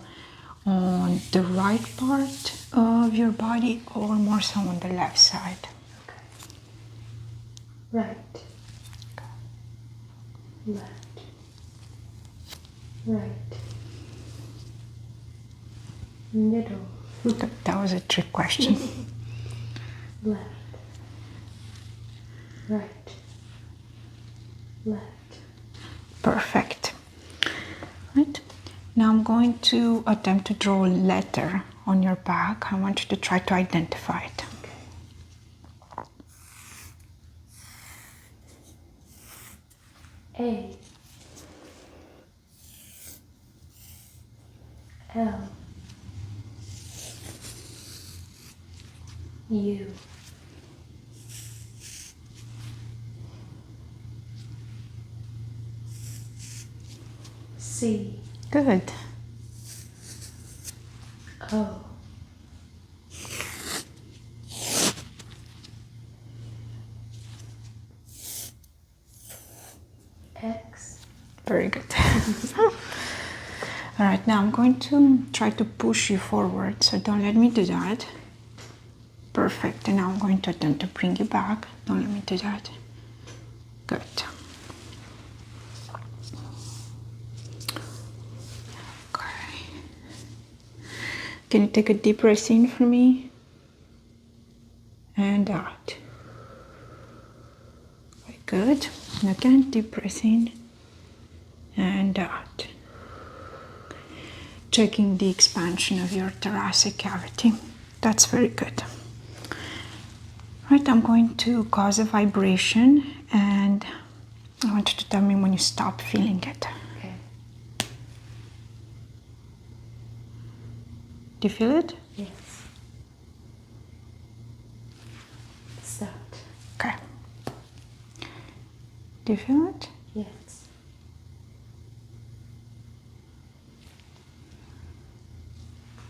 on the right part of your body or more so on the left side. Okay. Right. Left. Right. Middle. That was a trick question. Left. Right. Left. Perfect. Right. Now I'm going to attempt to draw a letter on your back. I want you to try to identify it. A. L. U. C. Good. O. X. Very good. All right, now I'm going to try to push you forward, so don't let me do that. Perfect, and now I'm going to attempt to bring you back. Don't let me do that. Good. Okay. Can you take a deep breath in for me? And out. Very good. And again, deep breath in and out. Checking the expansion of your thoracic cavity. That's very good. Right, I'm going to cause a vibration, and I want you to tell me when you stop feeling it. Okay. Do you feel it? Yes. Stopped. Okay. Do you feel it? Yes.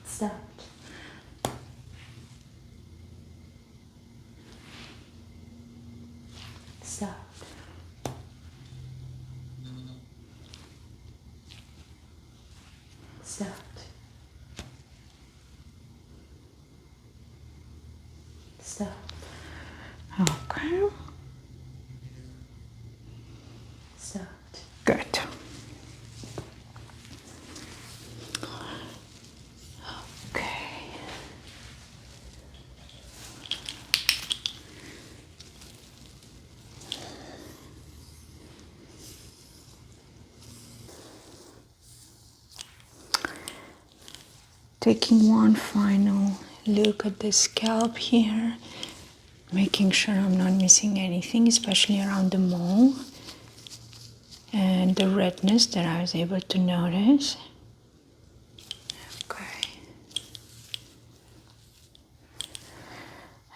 Stopped. Stopped. Stopped. Stopped. Okay. Stopped. Good. Okay. Taking one final look at the scalp here, making sure I'm not missing anything, especially around the mole and the redness that I was able to notice. Okay.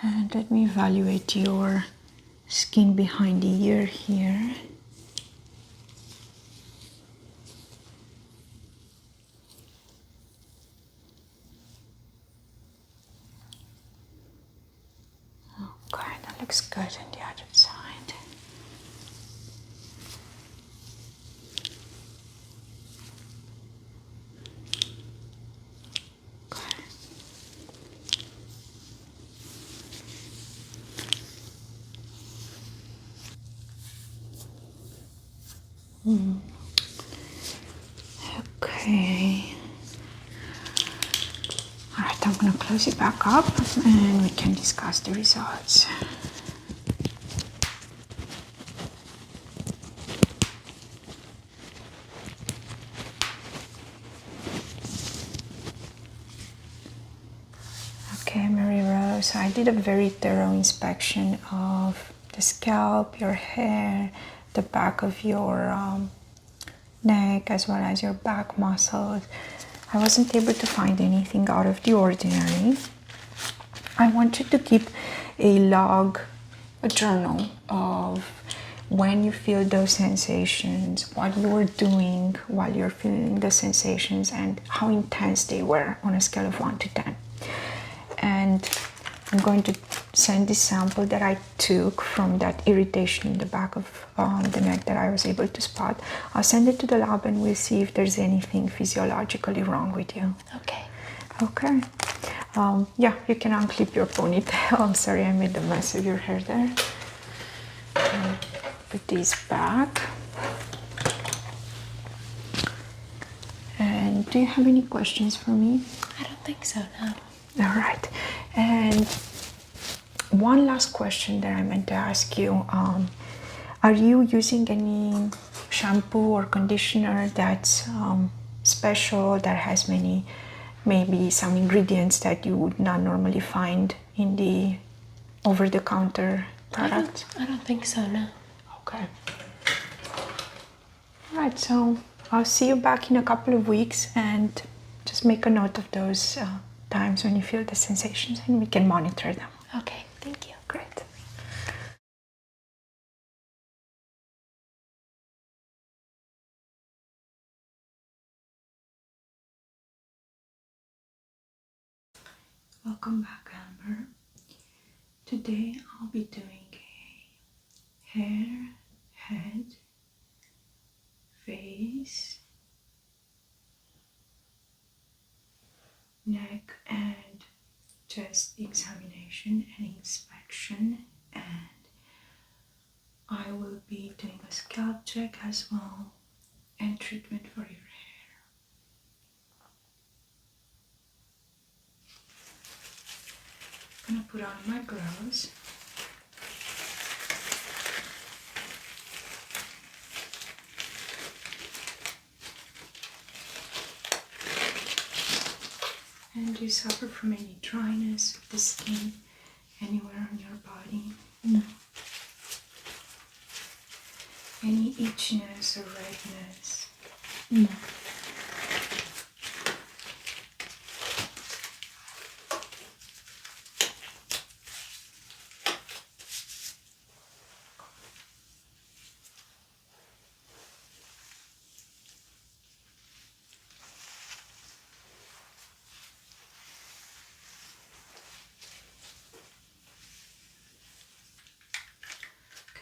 And let me evaluate your skin behind the ear here. Okay, that looks good on the other side. Okay. Okay. All right, I'm gonna close it back up and we can discuss the results. Okay, Mary Rose, I did a very thorough inspection of the scalp, your hair, the back of your neck, as well as your back muscles. I wasn't able to find anything out of the ordinary. I want you to keep a log, a journal of when you feel those sensations, what you were doing while you're feeling the sensations, and how intense they were on a scale of 1 to 10. And I'm going to send this sample that I took from that irritation in the back of the neck that I was able to spot. I'll send it to the lab and we'll see if there's anything physiologically wrong with you. Okay. Okay. Yeah, you can unclip your ponytail. I'm sorry I made a mess of your hair there. Put these back. And do you have any questions for me? I don't think so, no. All right. And one last question that I meant to ask you. Are you using any shampoo or conditioner that's special, that has maybe some ingredients that you would not normally find in the over-the-counter product? I don't think so, no. Okay. All right, so I'll see you back in a couple of weeks, and just make a note of those times when you feel the sensations and we can monitor them. Okay, thank you. Great. Welcome back, Amber. Today I'll be doing a hair, head, face, neck and chest examination and inspection, and I will be doing a scalp check as well and treatment for your hair. I'm gonna put on my gloves. And do you suffer from any dryness of the skin anywhere on your body? No. Any itchiness or redness? No.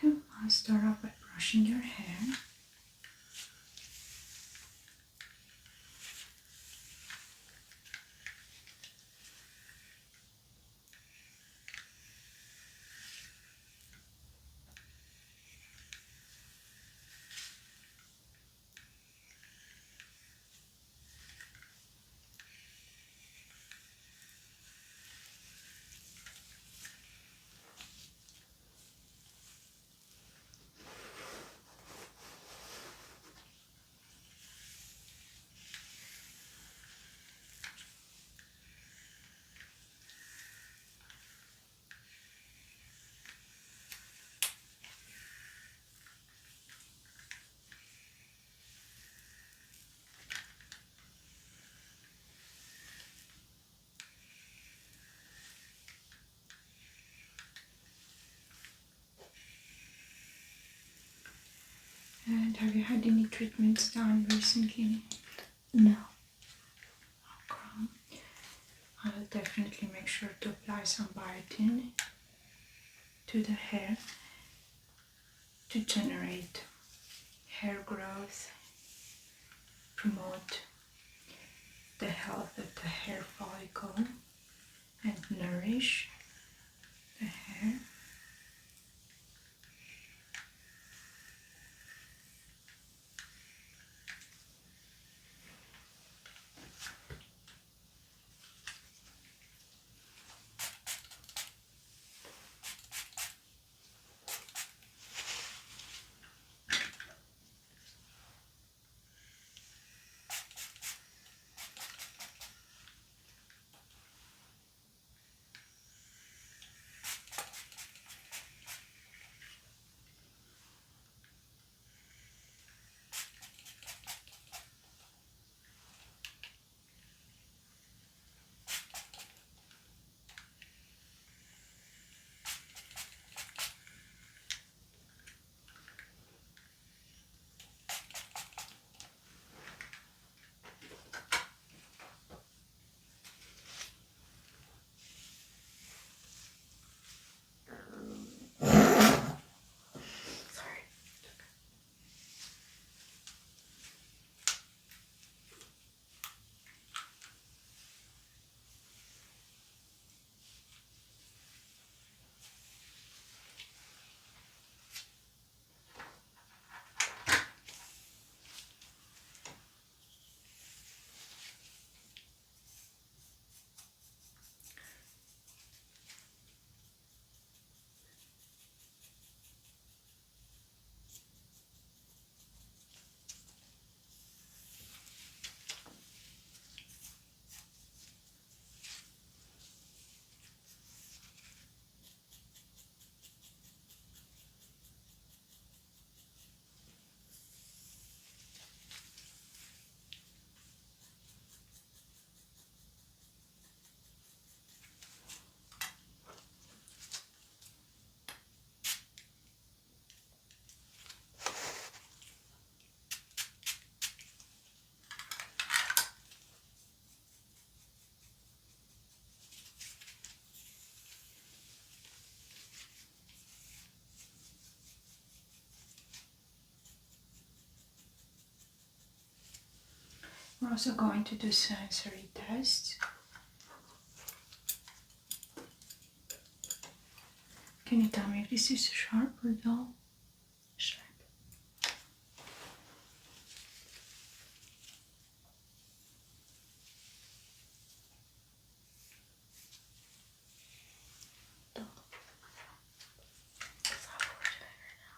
Okay, I'll start off by brushing your hair. And have you had any treatments done recently? No. Okay. I'll definitely make sure to apply some biotin to the hair to generate hair growth, promote the health of the hair follicle, and nourish the hair. Sorry. We're also going to do sensory tests Can you tell me if this is sharp or dull? Sharp. Dull. That's how we're doing right now.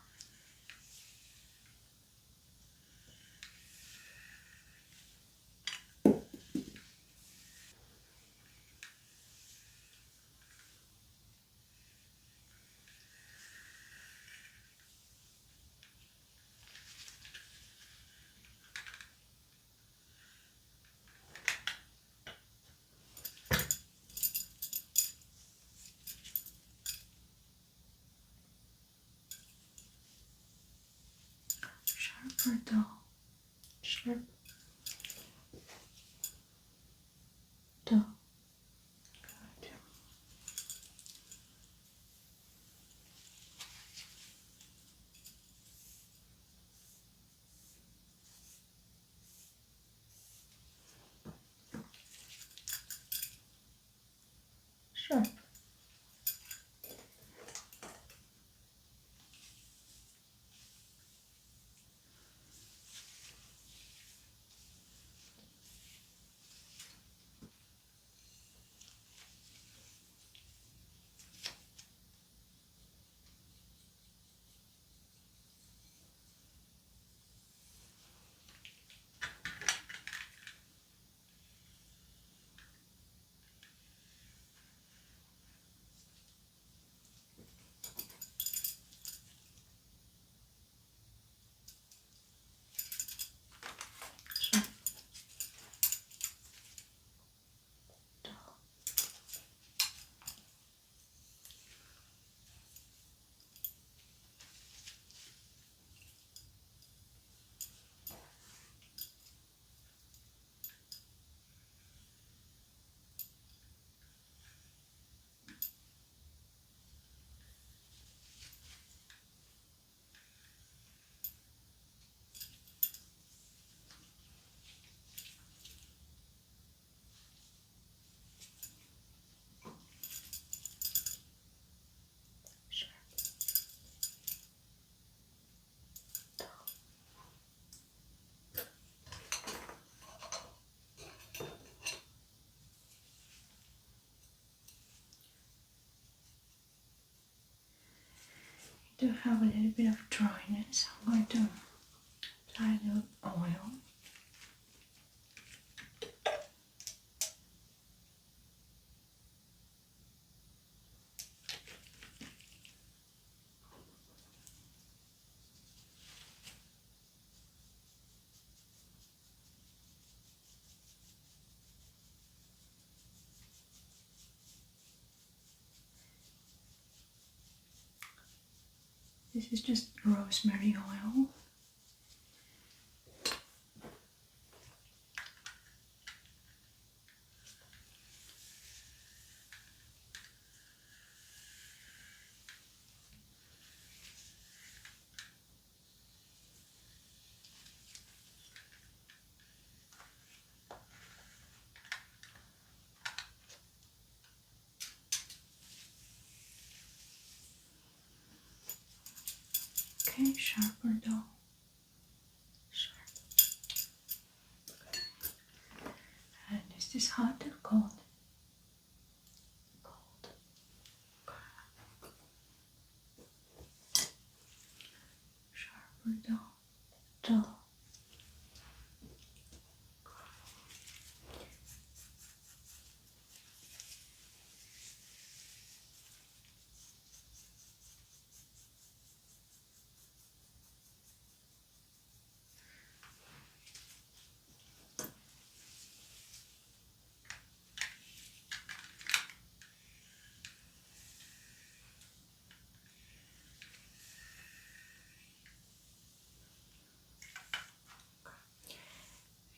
Sharp or dull? Sharp. Dull. Good. Sharp. Sharp. Dull. I do have a little bit of dryness. I'm going to apply a little oil. This is just rosemary oil. Okay, sharp or dull? Sharp. And is this hot or cold? Cold. Sharp or dull? Dull.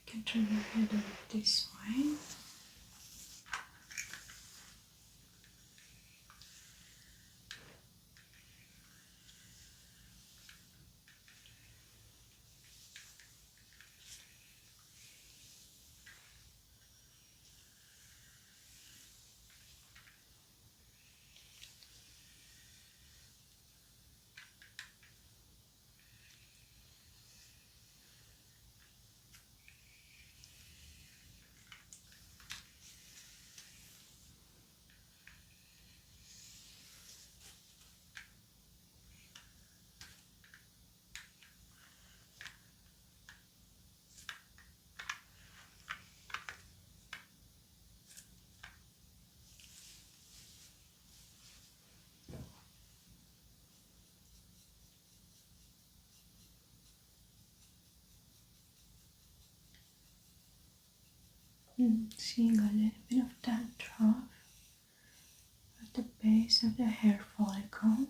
You can turn your head over this way. Seeing a little bit of dandruff at the base of the hair follicle.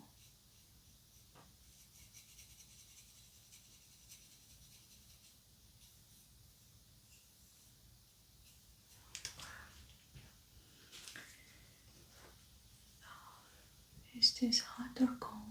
Is this hot or cold?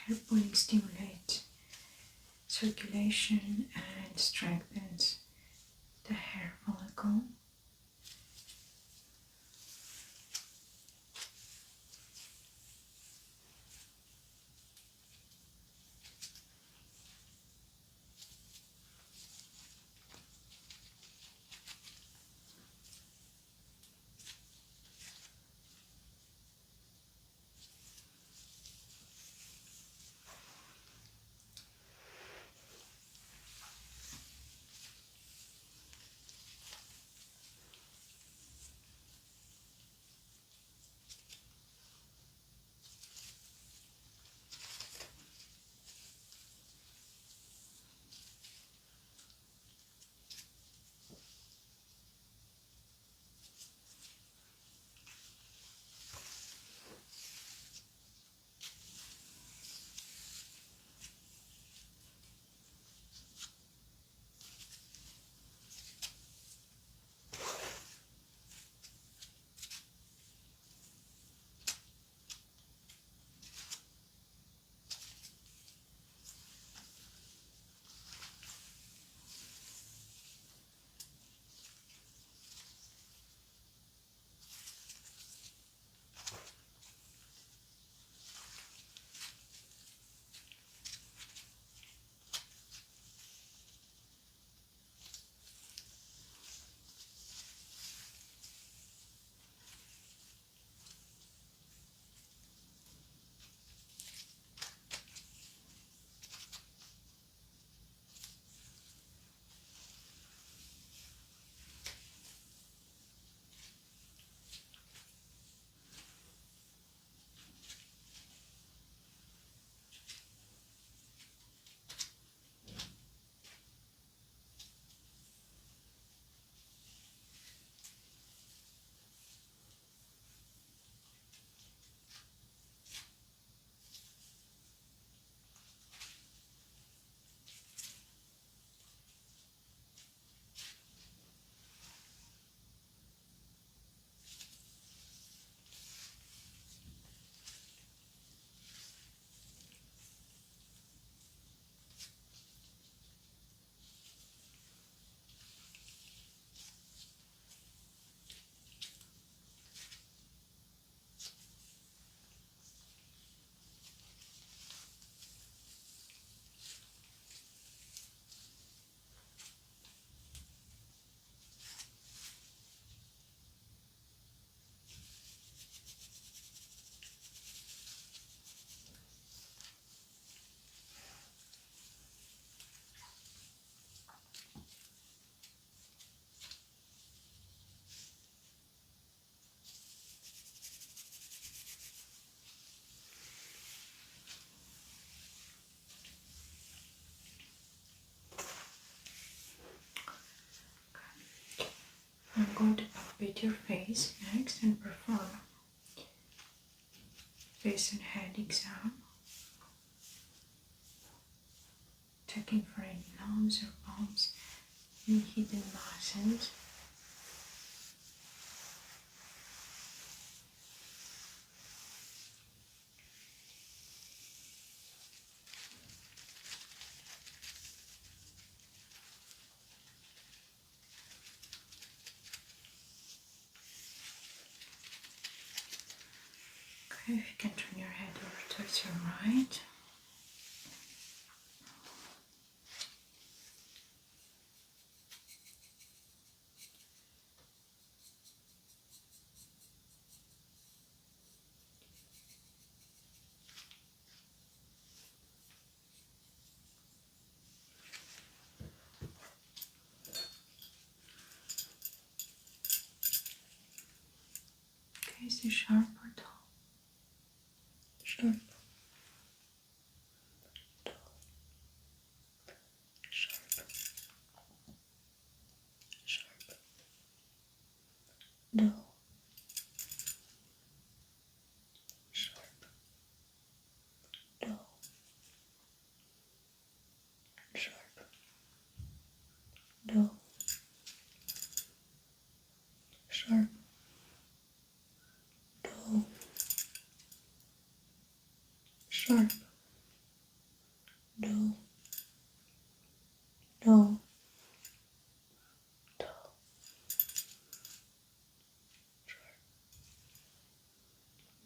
Hair pulling stimulates circulation and strengthens the hair follicle. face next and perform face and head exam, checking for any lumps or bumps, any hidden masses. Okay, if you can turn your head over towards your right. Okay, is it sharp or dull? Sharp. Dull. Sharp. Dull. Sharp. Dull. Sharp. Dull. Sharp. Dull. Dull. Dull.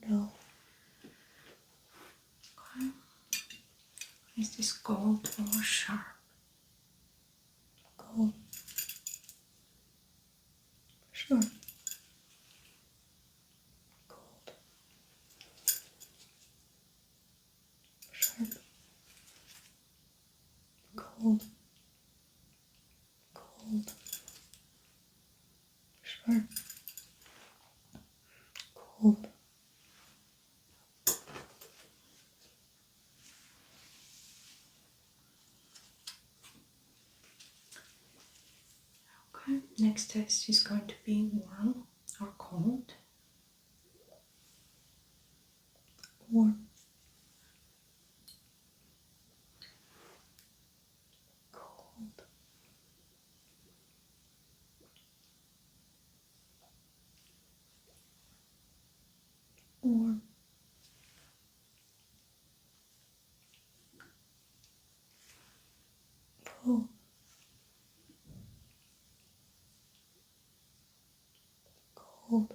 Dull. Okay. Is this cold or sharp? Cold. Sharp. Cold. Sharp. Cold. Cold. Sharp. Cold. Okay, next test is going to be warm or cold. Warm. Cold. Warm. Cold. Cold.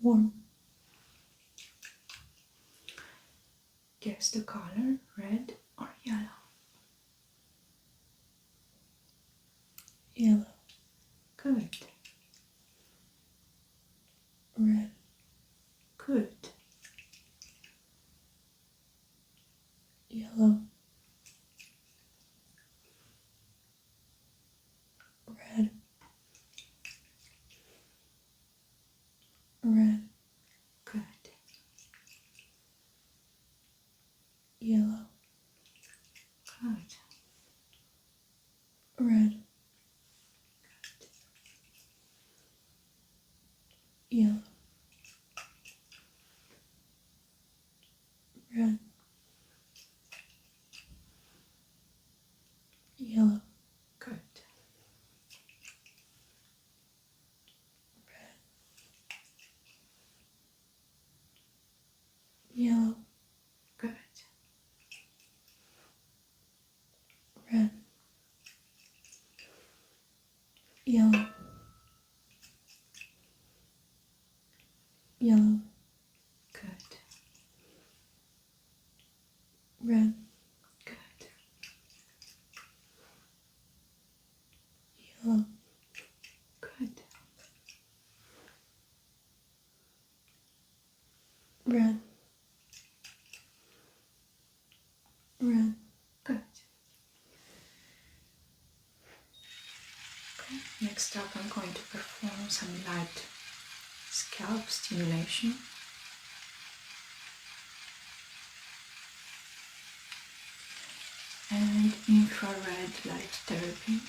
Warm. Guess the color, red or yellow? Yellow. Good. Red. Good. Yellow. Red. Red. Good. Yellow. Good. Red. Yellow. Red. Yellow. Good. Yellow. Good. Red. Yellow. Yellow. Good. Red. Good. Yellow. Good. Red. Red. Good. Okay. Next up, I'm going to perform some light scalp stimulation. And infrared light therapy.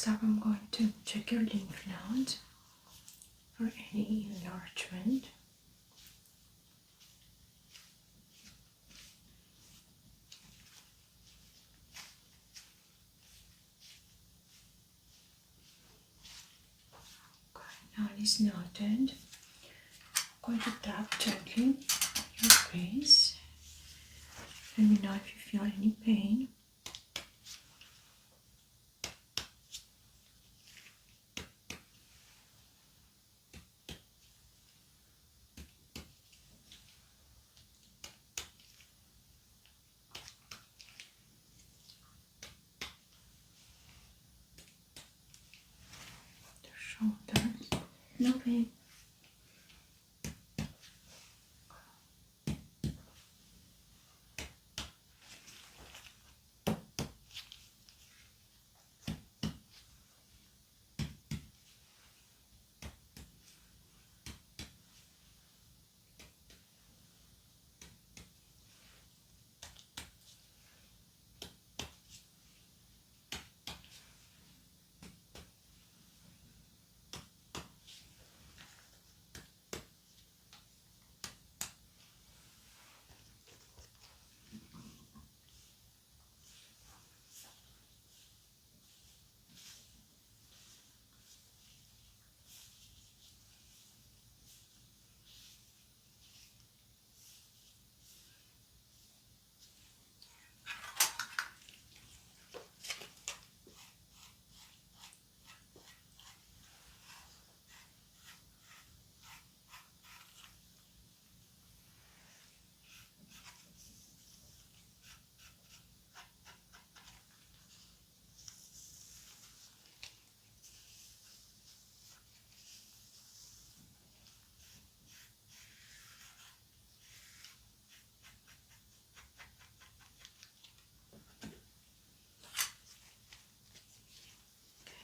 Next up, I'm going to check your lymph nodes for any enlargement. Okay, now it is noted. I'm going to tap gently on your face. Let me know if you feel any pain. The shoulders. No pain.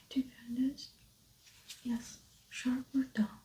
Do you feel this? Yes. Sharp or dull?